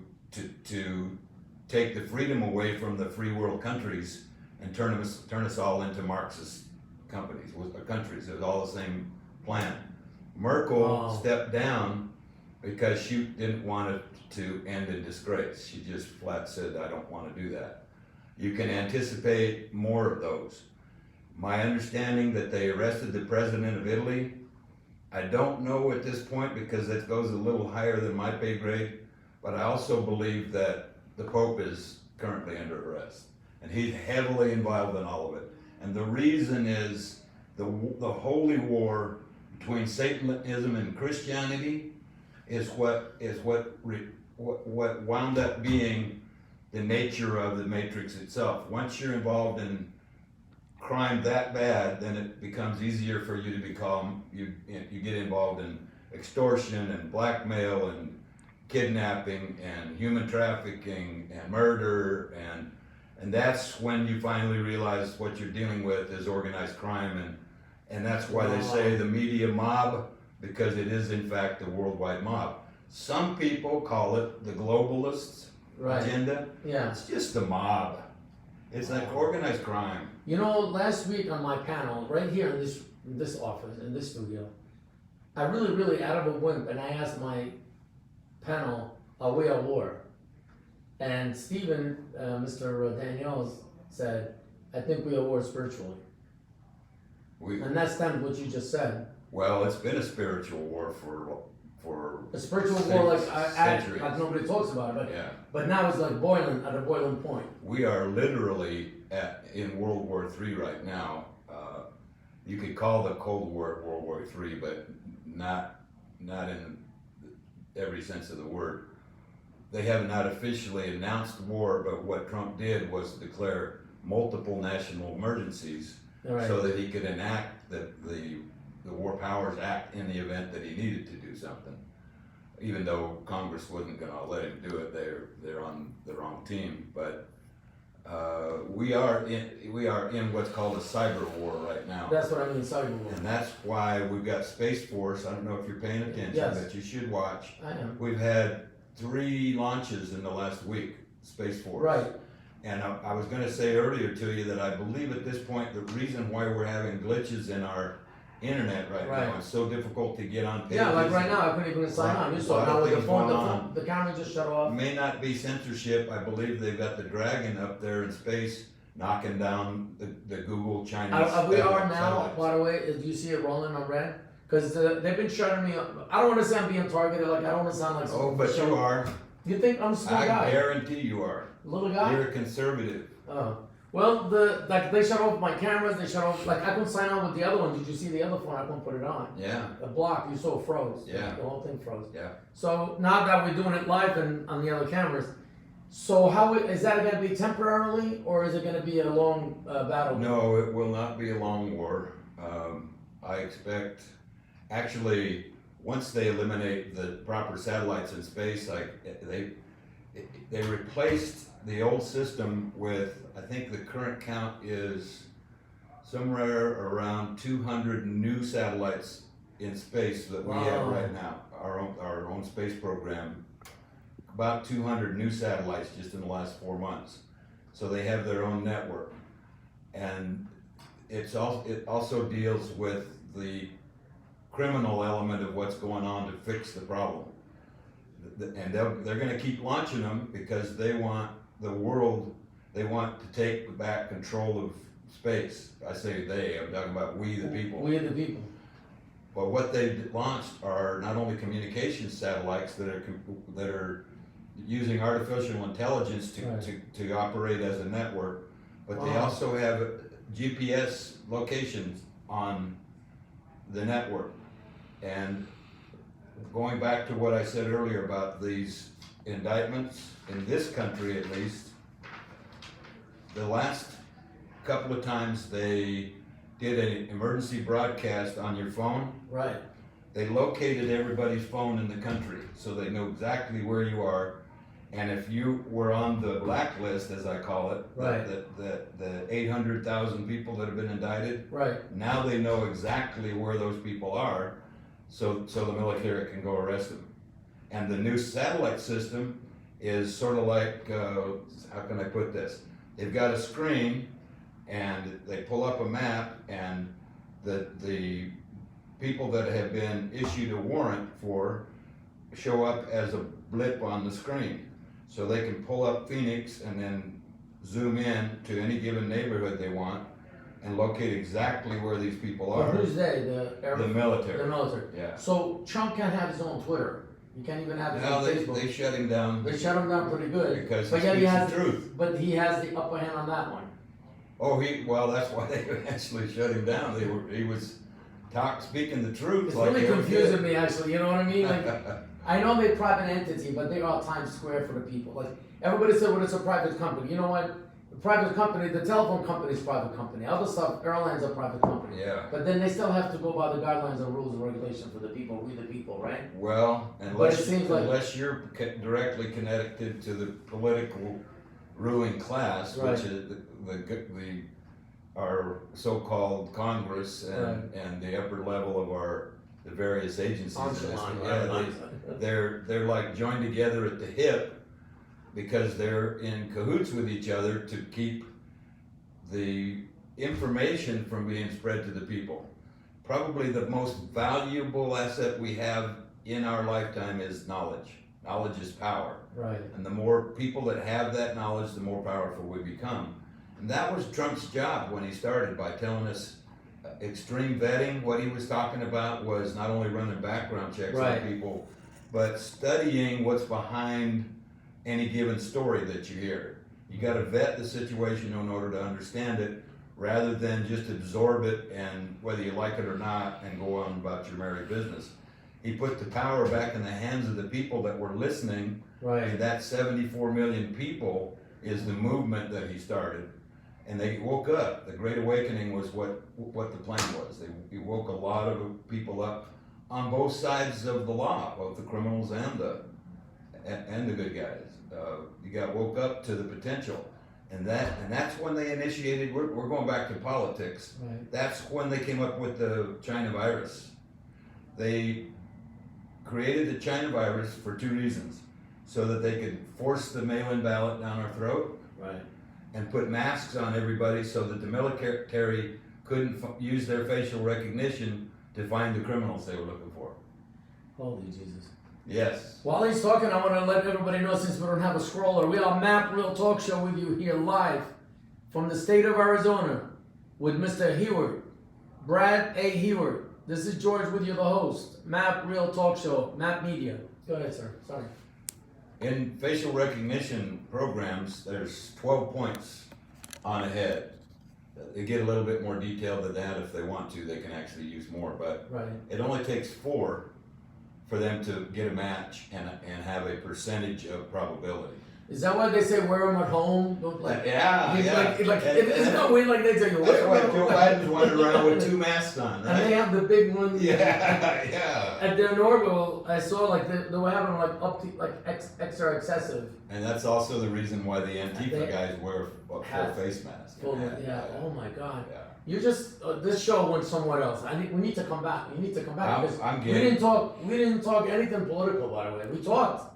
B: take the freedom away from the free world countries and turn us all into Marxist countries. It was all the same plan. Merkel stepped down because she didn't want it to end in disgrace. She just flat said, I don't want to do that. You can anticipate more of those. My understanding that they arrested the president of Italy, I don't know at this point because that goes a little higher than my pay grade, but I also believe that the Pope is currently under arrest, and he's heavily involved in all of it. And the reason is the holy war between Satanism and Christianity is what wound up being the nature of the matrix itself. Once you're involved in crime that bad, then it becomes easier for you to become, you get involved in extortion and blackmail and kidnapping and human trafficking and murder, and that's when you finally realize what you're dealing with is organized crime, and that's why they say the media mob, because it is in fact the worldwide mob. Some people call it the globalists agenda. Yeah. It's just the mob. It's like organized crime.
A: You know, last week on my panel, right here in this office, in this studio, I really out of a whim, and I asked my panel, are we at war? And Stephen, Mr. Daniels said, I think we are at war spiritually. And that's kind of what you just said.
B: Well, it's been a spiritual war for
A: a spiritual war, like nobody talks about it, but now it's like boiling at a boiling point.
B: We are literally in World War III right now. You could call the Cold War World War III, but not in every sense of the word. They have not officially announced war, but what Trump did was declare multiple national emergencies so that he could enact the War Powers Act in the event that he needed to do something. Even though Congress wasn't going to let him do it, they're on the wrong team. But we are in what's called a cyber war right now.
A: That's what I mean, cyber war.
B: And that's why we've got Space Force. I don't know if you're paying attention, but you should watch.
A: I am.
B: We've had 3 launches in the last week, Space Force.
A: Right.
B: And I was going to say earlier to you that I believe at this point the reason why we're having glitches in our internet right now, it's so difficult to get on pages.
A: Yeah, like right now I couldn't even sign on. You saw now with the phone, the camera just shut off.
B: May not be censorship. I believe they've got the Dragon up there in space knocking down the Google Chinese.
A: We are now, by the way, do you see it rolling on red? Because they've been shutting me up. I don't want to say I'm being targeted, like I don't want to sound like some.
B: Oh, but you are.
A: You think I'm a small guy?
B: I guarantee you are.
A: Little guy?
B: You're a conservative.
A: Oh. Well, they shut off my cameras, they shut off, like I couldn't sign on with the other one. Did you see the other phone? I couldn't put it on.
B: Yeah.
A: The block, you saw it froze.
B: Yeah.
A: The whole thing froze.
B: Yeah.
A: So now that we're doing it live and on the other cameras, so how is that going to be temporarily, or is it going to be a long battle?
B: No, it will not be a long war. I expect, actually, once they eliminate the proper satellites in space, they replaced the old system with, I think the current count is somewhere around 200 new satellites in space that we have right now, our own space program. About 200 new satellites just in the last 4 months. So they have their own network. And it also deals with the criminal element of what's going on to fix the problem. And they're going to keep launching them because they want they want to take back control of space. I say they, I'm talking about we the people.
A: We the people.
B: But what they launched are not only communication satellites that are using artificial intelligence to operate as a network, but they also have GPS locations on the network. And going back to what I said earlier about these indictments, in this country at least, the last couple of times they did an emergency broadcast on your phone, they located everybody's phone in the country, so they know exactly where you are. And if you were on the blacklist, as I call it,
A: Right.
B: the 800,000 people that have been indicted,
A: Right.
B: now they know exactly where those people are, so the military can go arrest them. And the new satellite system is sort of like, how can I put this? They've got a screen, and they pull up a map, and the people that have been issued a warrant for show up as a blip on the screen. So they can pull up Phoenix and then zoom in to any given neighborhood they want and locate exactly where these people
A: But
B: are.
A: who's they?
B: The military.
A: The military.
B: Yeah.
A: So Trump can't have his own Twitter. You can't even have his
B: Now
A: own
B: they
A: Facebook.
B: shut him down
A: They shut him down pretty good.
B: because he
A: but yet
B: speaks
A: has
B: the truth.
A: But he has the upper hand on that one.
B: Oh, well, that's why they actually shut him down. He was speaking the truth.
A: It's
B: like
A: really
B: every
A: confusing
B: kid.
A: me, actually. You know what I mean? Like, I know they're a private entity, but they are Times Square for the people. Like, everybody said, well, it's a private company. You know what? The private company, the telephone company is private company. Other stuff, airlines are private company.
B: Yeah.
A: But then they still have to go by the guidelines and rules and regulations for the people, we the people, right?
B: Well,
A: But it seems like-
B: unless you're directly connected to the political ruling class,
A: Right.
B: which is our so-called Congress and the upper level of the various agencies. They're like joined together at the hip because they're in cahoots with each other to keep the information from being spread to the people. Probably the most valuable asset we have in our lifetime is knowledge. Knowledge is power.
A: Right.
B: And the more people that have that knowledge, the more powerful we become. And that was Trump's job when he started, by telling us extreme vetting. What he was talking about was not only running background checks
A: Right.
B: on people, but studying what's behind any given story that you hear. You got to vet the situation in order to understand it, rather than just absorb it and whether you like it or not and go on about your merry business. He put the power back in the hands of the people that were listening.
A: Right.
B: And that 74 million people is the movement that he started. And they woke up. The Great Awakening was what the plan was. He woke a lot of people up on both sides of the law, both the criminals and the good guys. You got woke up to the potential. And that's when they initiated, we're going back to politics.
A: Right.
B: That's when they came up with the China virus. They created the China virus for two reasons. So that they could force the mail-in ballot down our throat.
A: Right.
B: And put masks on everybody so that the military couldn't use their facial recognition to find the criminals they were looking for.
A: Holy Jesus.
B: Yes.
A: While he's talking, I want to let everybody know, since we don't have a scroller, we are MAAP Real Talk Show with you here live from the state of Arizona with Mr. Heward, Brad A. Heward. This is George with you, the host. MAAP Real Talk Show, MAAP Media. Go ahead, sir. Sorry.
B: In facial recognition programs, there's 12 points on a head. They get a little bit more detailed than that if they want to. They can actually use more, but
A: Right.
B: it only takes 4 for them to get a match and have a percentage of probability.
A: Is that why they say wear them at home? Don't like,
B: Yeah,
A: it's
B: yeah.
A: like it's not weird like they tell you.
B: That's why Joe Biden's running around with 2 masks on, right?
A: And they have the big one.
B: Yeah, yeah.
A: At their inaugural, I saw like they were having like up to like extra excessive.
B: And that's also the reason why the Antifa
A: They
B: guys wear full
A: have
B: face masks.
A: Full, yeah. Oh my God.
B: Yeah.
A: You just this show went somewhere else. We need to come back. You need to come back because
B: I'm
A: we
B: game.
A: didn't talk anything political, by the way. We talked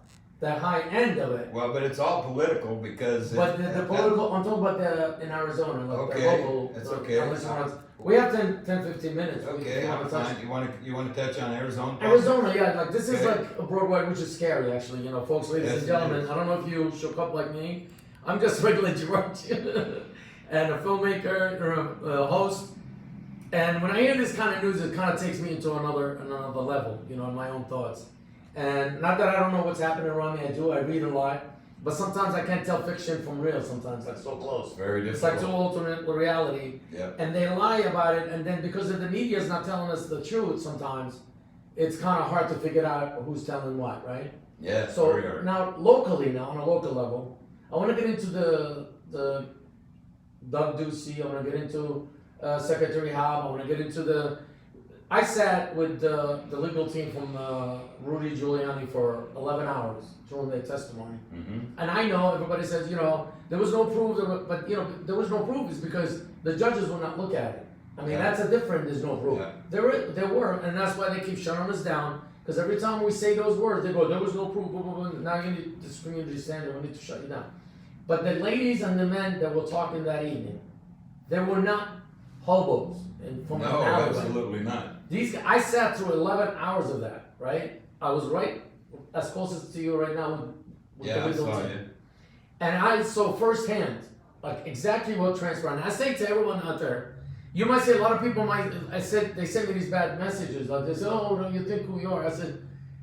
A: the high end of it.
B: Well, but it's all political because.
A: But the political, I'm talking about in Arizona, like
B: Okay,
A: the local.
B: that's
A: the-
B: okay.
A: We have 10-15 minutes.
B: Okay, I'm fine. You want to touch on Arizona?
A: Arizona, yeah, like this is
B: Okay.
A: like a Broadway, which is scary actually, you know, folks, ladies
B: Yes,
A: and
B: it
A: gentlemen.
B: is.
A: I don't know if you shook up like me. I'm just regular George and a filmmaker or a host. And when I hear this kind of news, it kind of takes me into another level, you know, in my own thoughts. And not that I don't know what's happening around me, I do, I read a lot. But sometimes I can't tell fiction from real sometimes, like so close.
B: Very
A: It's like
B: difficult.
A: too alternate reality.
B: Yep.
A: And they lie about it, and then because of the media is not telling us the truth sometimes, it's kind of hard to figure out who's telling what, right?
B: Yeah,
A: So
B: very hard.
A: now, locally now, on a local level, I want to get into the Doug Ducey, I want to get into Secretary Howell, I want to get into I sat with the legal team from Rudy Giuliani for 11 hours during their testimony.
B: Mm-hmm.
A: And I know everybody says, you know, there was no proof, but you know, there was no proof is because the judges will not look at it. I mean,
B: Yeah.
A: that's a different, there's no proof.
B: Yeah.
A: There were, and that's why they keep shutting us down, because every time we say those words, they go, there was no proof, blah, blah, blah. Now you need this community standard, we need to shut you down. But the ladies and the men that were talking that evening, they were not hobos from
B: No,
A: an alleyway.
B: absolutely not.
A: These guys, I sat through 11 hours of that, right? I was right as close as to you right now with
B: Yeah,
A: the
B: I
A: legal
B: saw
A: team.
B: you.
A: And I saw firsthand, like exactly what transpired. And I say to everyone out there, you might say a lot of people might, they send me these bad messages, like they say, oh, no, you think who you are. I said,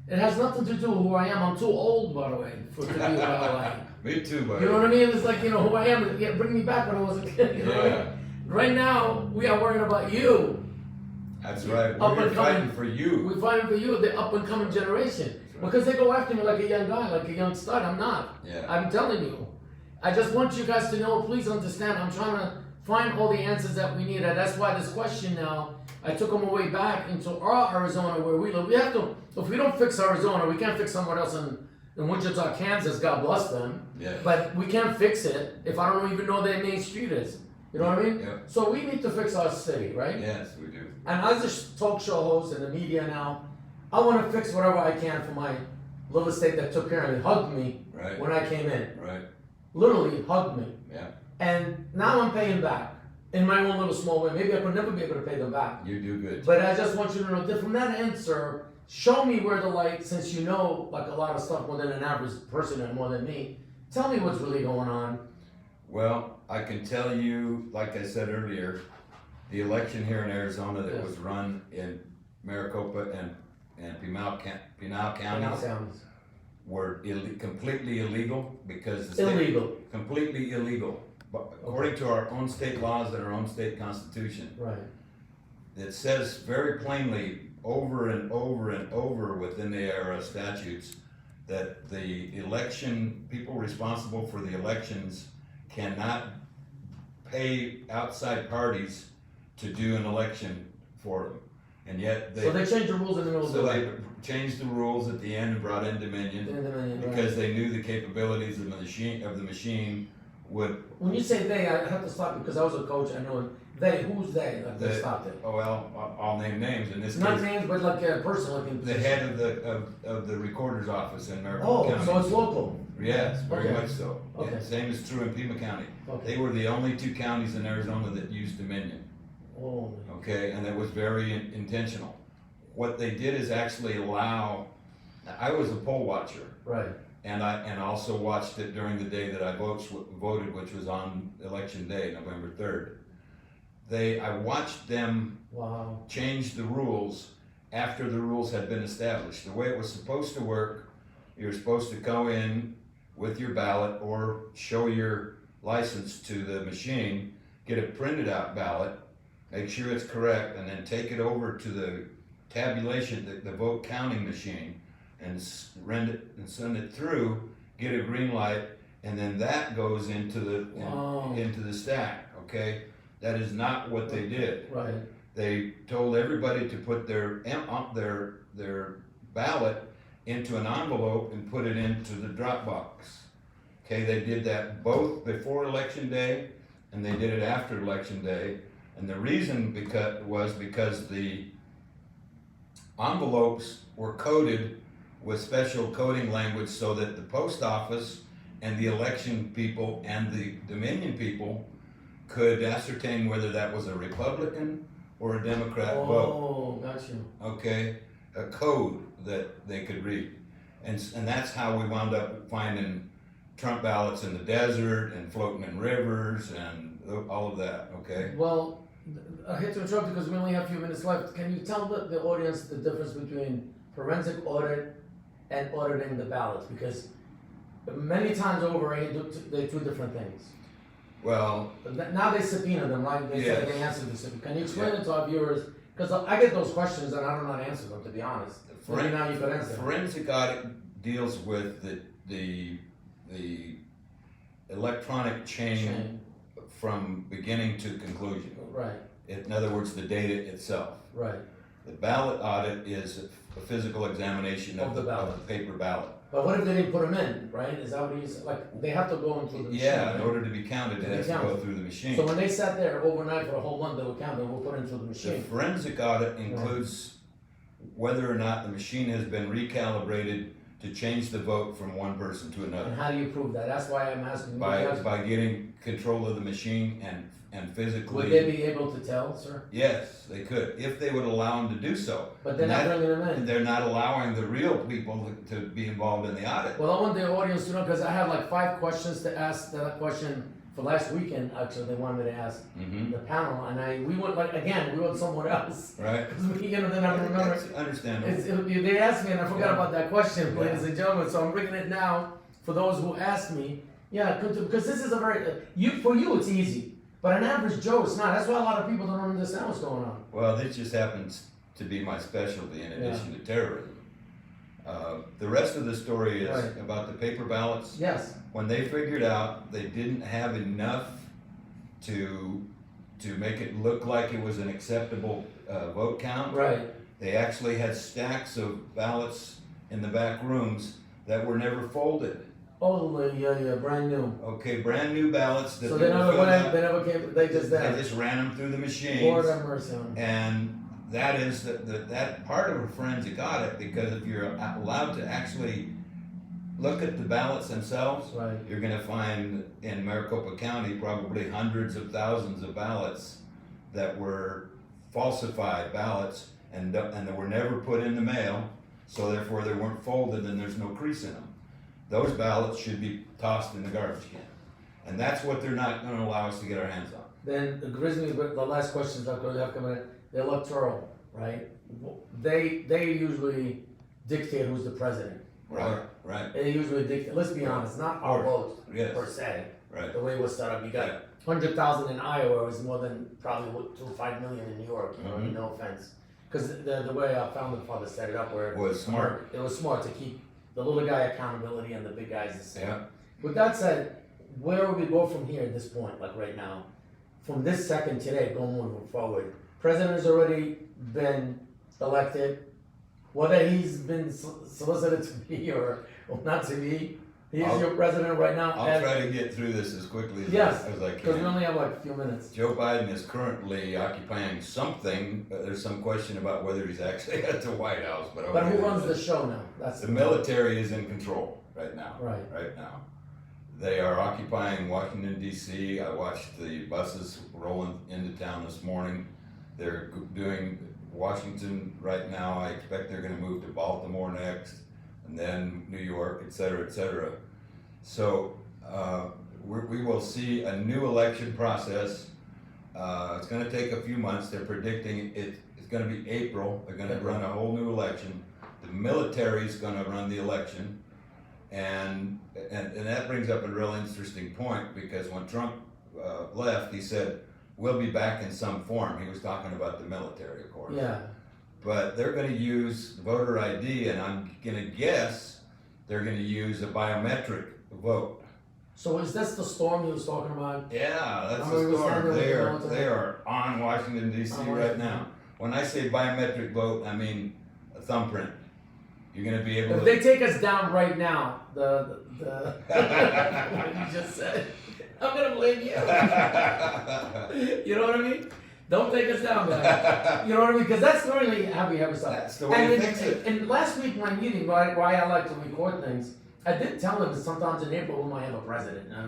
A: it has nothing to do with who I am. I'm too old, by the way, to be who I am.
B: Me too, buddy.
A: You know what I mean? It's like, you know, who I am, yeah, bring me back when I was a kid. You know what I mean? Right now, we are worrying about you.
B: That's right.
A: Up
B: We're
A: and
B: fighting
A: coming.
B: for you.
A: We're fighting for you, the up and coming generation.
B: right.
A: Because they go after me like a young guy, like a young stud. I'm not.
B: Yeah.
A: I'm telling you. I just want you guys to know, please understand, I'm trying to find all the answers that we need. And that's why this question now, I took them away back into our Arizona where we live. We have to, if we don't fix Arizona, we can't fix somewhere else in Wichita, Kansas, God bless them.
B: Yeah.
A: But we can't fix it if I don't even know their main street is. You know what I mean?
B: Yeah.
A: So we need to fix our city, right?
B: Yes, we do.
A: And as a talk show host in the media now, I want to fix whatever I can for my little estate that took care of me, hugged me
B: Right.
A: when I came in.
B: Right.
A: Literally hugged me.
B: Yeah.
A: And now I'm paying back in my own little small way. Maybe I could never be able to pay them back.
B: You do good.
A: But I just want you to know that from that answer, show me where the light, since you know like a lot of stuff more than an average person and more than me, tell me what's really going on.
B: Well, I can tell you, like I said earlier, the election here in Arizona that
A: Yes.
B: was run in Maricopa and Pinal
A: Now
B: counties
A: sounds
B: were completely illegal because the state,
A: illegal.
B: completely illegal. But according to our own state laws and our own state constitution,
A: Right.
B: it says very plainly over and over and over within the IRS statutes that the election, people responsible for the elections cannot pay outside parties to do an election for them. And yet
A: So they changed the rules in the middle of the
B: so
A: night.
B: they changed the rules at the end and brought in Dominion because they knew the capabilities of the machine would.
A: When you say they, I have to stop you because I was a coach. I know they. Who's they? Like they
B: The-
A: stopped it.
B: Oh well, I'll name names in this
A: Not
B: case.
A: names, but like a person, like in
B: The head of the recorder's office in Maricopa
A: Oh,
B: County.
A: so it's local.
B: Yes, very
A: Okay.
B: much so.
A: Okay.
B: Yeah, same is true in Pima County.
A: Okay.
B: They were the only two counties in Arizona that used Dominion.
A: Oh.
B: Okay, and it was very intentional. What they did is actually allow. I was a poll watcher,
A: Right.
B: and I also watched it during the day that I voted, which was on election day, November 3rd. I watched them
A: Wow.
B: change the rules after the rules had been established. The way it was supposed to work, you're supposed to go in with your ballot or show your license to the machine, get a printed out ballot, make sure it's correct, and then take it over to the tabulation, the vote counting machine, and send it through, get a green light, and then that goes into
A: Wow.
B: into the stack, okay? That is not what they did.
A: Right.
B: They told everybody to put their ballot into an envelope and put it into the drop box. Okay, they did that both before election day and they did it after election day. And the reason was because the envelopes were coded with special coding language so that the post office and the election people and the Dominion people could ascertain whether that was a Republican or a Democrat vote.
A: Oh, got you.
B: Okay, a code that they could read, and that's how we wound up finding Trump ballots in the desert and floating in rivers and all of that. Okay.
A: Well, I hate to interrupt because we only have a few minutes left. Can you tell the audience the difference between forensic audit and auditing the ballots? Because many times over, they do different things.
B: Well,
A: But now they subpoena them, right? They say
B: Yes.
A: they answer the subpoena. Can you explain it to our viewers? Because I get those questions and I don't know how to answer them, to be honest. Maybe now you could answer.
B: forensic audit deals with the electronic chain from beginning to conclusion.
A: Right,
B: In other words, the data itself.
A: right.
B: The ballot audit is a physical examination
A: Of
B: of
A: the
B: the
A: ballot.
B: paper ballot.
A: But what if they didn't put them in, right? Is that what he's, like, they have to go into the machine,
B: Yeah, in
A: right?
B: order to be counted,
A: To
B: it
A: be
B: has to go
A: counted.
B: through the machine.
A: So when they sat there overnight for a whole month, they were counted, we'll put it into the
B: The
A: machine.
B: forensic audit includes whether or not the machine has been recalibrated to change the vote from one person to
A: And
B: another.
A: how do you prove that? That's why I'm asking you
B: By,
A: guys.
B: by getting control of the machine and
A: Would
B: physically.
A: they be able to tell, sir?
B: Yes, they could, if they would allow them to do so.
A: But they're not
B: And that-
A: bringing them in.
B: They're not allowing the real people to be involved in the audit.
A: Well, I want the audience to know, because I have like 5 questions to ask, that question for last weekend, actually, they wanted me to ask
B: Mm-hmm,
A: the panel, and we went, like, again, we went somewhere else.
B: right?
A: Because we, they're not gonna remember.
B: That's understandable.
A: They asked me, and I forgot
B: Yeah.
A: about that question,
B: Yeah.
A: ladies and gentlemen, so I'm bringing it now for those who asked me. Yeah, because this is a very, for you it's easy, but an average Joe it's not. That's why a lot of people don't understand what's going on.
B: Well, this just happens to be my specialty in addition to terrorism. The rest of the story is
A: Right.
B: about the paper ballots.
A: Yes,
B: When they figured out they didn't have enough to make it look like it was an acceptable vote count,
A: right.
B: they actually had stacks of ballots in the back rooms that were never folded.
A: Oh, yeah, brand new.
B: Okay, brand new ballots that
A: So
B: they
A: they
B: were
A: never
B: filled
A: went,
B: out.
A: they never came, they just
B: They
A: there.
B: just ran them through the machines.
A: Lord have mercy on them.
B: And that is that part of a forensic audit, because if you're allowed to actually look at the ballots themselves,
A: Right.
B: you're gonna find in Maricopa County probably hundreds of thousands of ballots that were falsified ballots and they were never put in the mail, so therefore they weren't folded and there's no crease in them. Those ballots should be tossed in the garbage can. And that's what they're not gonna allow us to get our hands on.
A: Then the Grizzlies, but the last questions that have come in, the electoral, right? They usually dictate who's the president.
B: Right, right,
A: They usually dictate, let's be honest, not our votes
B: yes,
A: per se,
B: right.
A: the way it was set up. You got 100,000 in Iowa, is more than probably 5 million in New York, you know,
B: Mhm.
A: no offense. Because the way our founding father set it up, where
B: It was smart.
A: it was smart to keep the little guy accountability and the big guys the same.
B: Yeah.
A: With that said, where will we go from here at this point, like right now? From this second today, going moving forward, president has already been elected. Whether he's been solicited to be or not to be, he's
B: I'll-
A: your president right now.
B: I'll try to get through this as quickly
A: Yes,
B: as I
A: because we
B: can.
A: only have like a few minutes.
B: Joe Biden is currently occupying something, but there's some question about whether he's actually at the White House, but.
A: But who
B: okay.
A: runs the show now? That's
B: The military is in control right now.
A: Right.
B: Right now. They are occupying Washington DC. I watched the buses rolling into town this morning. They're doing Washington right now. I expect they're gonna move to Baltimore next, and then New York, et cetera, et cetera. So, we will see a new election process. It's gonna take a few months. They're predicting it's gonna be April. They're gonna run a whole new election. The military's gonna run the election. And that brings up a real interesting point, because when Trump left, he said, we'll be back in some form. He was talking about the military, of course.
A: Yeah.
B: But they're gonna use voter ID, and I'm gonna guess they're gonna use a biometric vote.
A: So is this the storm he was talking about?
B: Yeah, that's
A: Oh, he
B: the
A: was
B: storm.
A: standing with
B: They
A: the
B: are,
A: military.
B: they are on Washington DC
A: On
B: right
A: Washington.
B: now. When I say biometric vote, I mean a thumbprint. You're gonna be able
A: If
B: to.
A: they take us down right now, what you just said, I'm gonna blame you. You know what I mean? Don't take us down, guys. You know what I mean? Because that's really how we have stuff.
B: That's the way to fix it.
A: And last week, my meeting, why I like to record things, I did tell them that sometimes in April we might have a president. And I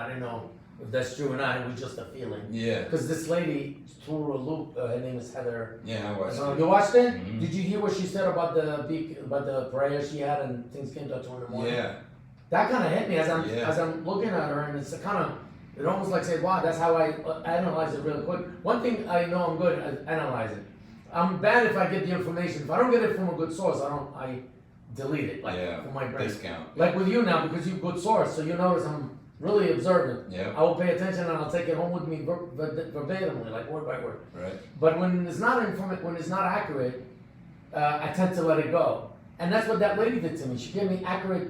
A: don't know if that's true or not. It was just a feeling.
B: Yeah,
A: Because this lady threw a loop. Her name is Heather.
B: yeah, I watched it.
A: You watched it?
B: Mhm.
A: Did you hear what she said about the prayer she had and things came to her 2 in the morning?
B: Yeah,
A: That kind of hit me as
B: Yeah.
A: I'm looking at her, and it's kind of, it almost like say, wow, that's how I analyze it really quick. One thing I know I'm good at analyzing. I'm bad if I get the information. If I don't get it from a good source, I delete it, like
B: yeah,
A: from my brain.
B: discount.
A: Like with you now, because you're a good source, so you notice I'm really observant.
B: Yeah,
A: I will pay attention and I'll take it home with me verbatimly, like word by word.
B: right.
A: But when it's not when it's not accurate, I tend to let it go. And that's what that lady did to me. She gave me accurate,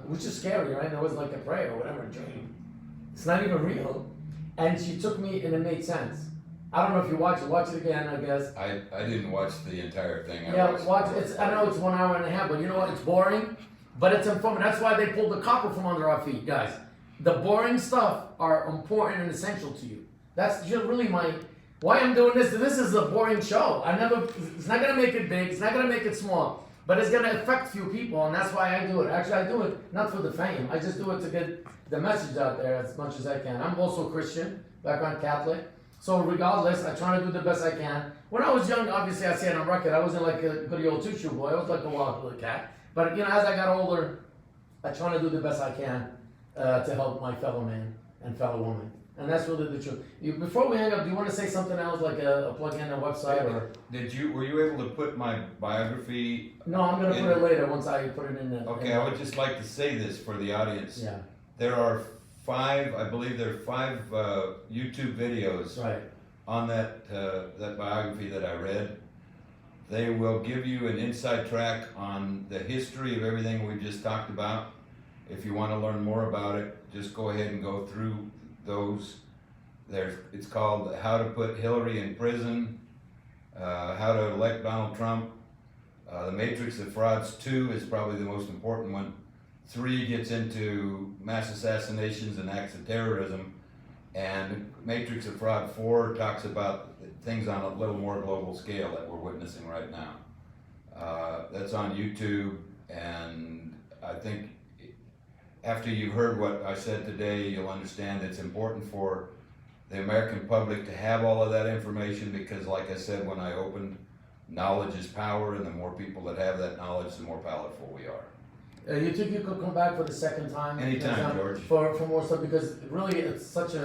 A: which is scary, right? It was like a prayer or whatever, a dream. It's not even real. And she took me and it made sense. I don't know if you watch it again, I guess.
B: I didn't watch the entire thing. I
A: Yeah,
B: watched
A: watch
B: the-
A: it's. I know it's 1 hour and a half, but you know what? It's boring, but it's informative. That's why they pulled the copper from under our feet, guys. The boring stuff are important and essential to you. That's really why I'm doing this. This is a boring show. It's not gonna make it big. It's not gonna make it small, but it's gonna affect few people, and that's why I do it. Actually, I do it not for the fame. I just do it to get the message out there as much as I can. I'm also Christian, background Catholic. So regardless, I try to do the best I can. When I was young, obviously I say it on record, I wasn't like a goody old two-shoe boy. I was like a wild little cat. But you know, as I got older, I try to do the best I can to help my fellow man and fellow woman. And that's really the truth. Before we hang up, do you want to say something else, like a plug in a website or?
B: Were you able to put my biography?
A: No, I'm gonna put it later once I put it in the.
B: Okay, I would just like to say this for the audience.
A: Yeah.
B: There are I believe there are 5 YouTube videos
A: Right.
B: on that biography that I read. They will give you an inside track on the history of everything we just talked about. If you want to learn more about it, just go ahead and go through those. It's called How to Put Hillary in Prison, How to Elect Donald Trump. The Matrix of Frauds 2 is probably the most important one. 3 gets into mass assassinations and acts of terrorism, and Matrix of Fraud 4 talks about things on a little more global scale that we're witnessing right now. That's on YouTube, and I think after you've heard what I said today, you'll understand it's important for the American public to have all of that information, because like I said when I opened, knowledge is power, and the more people that have that knowledge, the more powerful we are.
A: You think you could come back for the second time?
B: Anytime, George.
A: For more stuff, because really it's such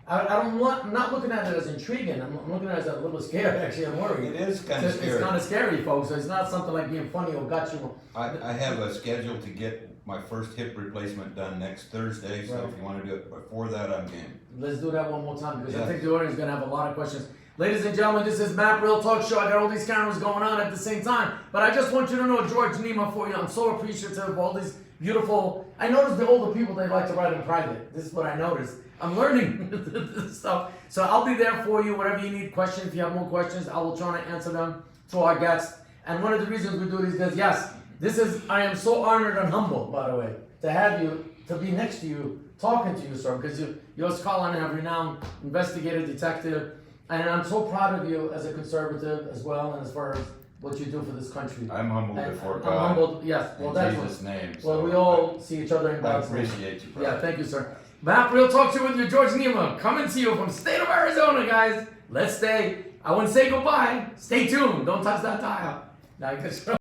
A: I'm not looking at it as intriguing. I'm looking at it as a little scary. Actually, I'm worried.
B: It is kind of scary.
A: It's kind of scary, folks. It's not something like being funny or got you.
B: I have a schedule to get my first hip replacement done next Thursday, so
A: Right.
B: if you want to do it before that, I'm game.
A: Let's do that one more time, because I
B: Yeah.
A: think the audience is going to have a lot of questions. Ladies and gentlemen, this is MAAP Real Talk Show. I got all these cameras going on at the same time, but I just want you to know, George Nima, for you, I'm so appreciative of all these beautiful. I noticed the older people, they like to write in private. This is what I noticed. I'm learning this stuff, so I'll be there for you. Whatever you need, questions. If you have more questions, I will try to answer them to our guests. And one of the reasons we do this is because, yes, I am so honored and humbled, by the way, to have you, to be next to you, talking to you, sir, because you're a scholar and a renowned investigator, detective, and I'm so proud of you as a conservative as well, and as far as what you do for this country.
B: I'm humbled
A: And
B: before
A: I'm
B: God.
A: humbled, yes. Well,
B: In
A: that's
B: Jesus' name.
A: well,
B: so
A: we all see each other in
B: I
A: God's name.
B: appreciate you, brother.
A: Yeah, thank you, sir. MAAP Real Talk Show with you, George Nima, coming to you from state of Arizona, guys. Let's stay. I wouldn't say goodbye. Stay tuned. Don't touch that dial. Now,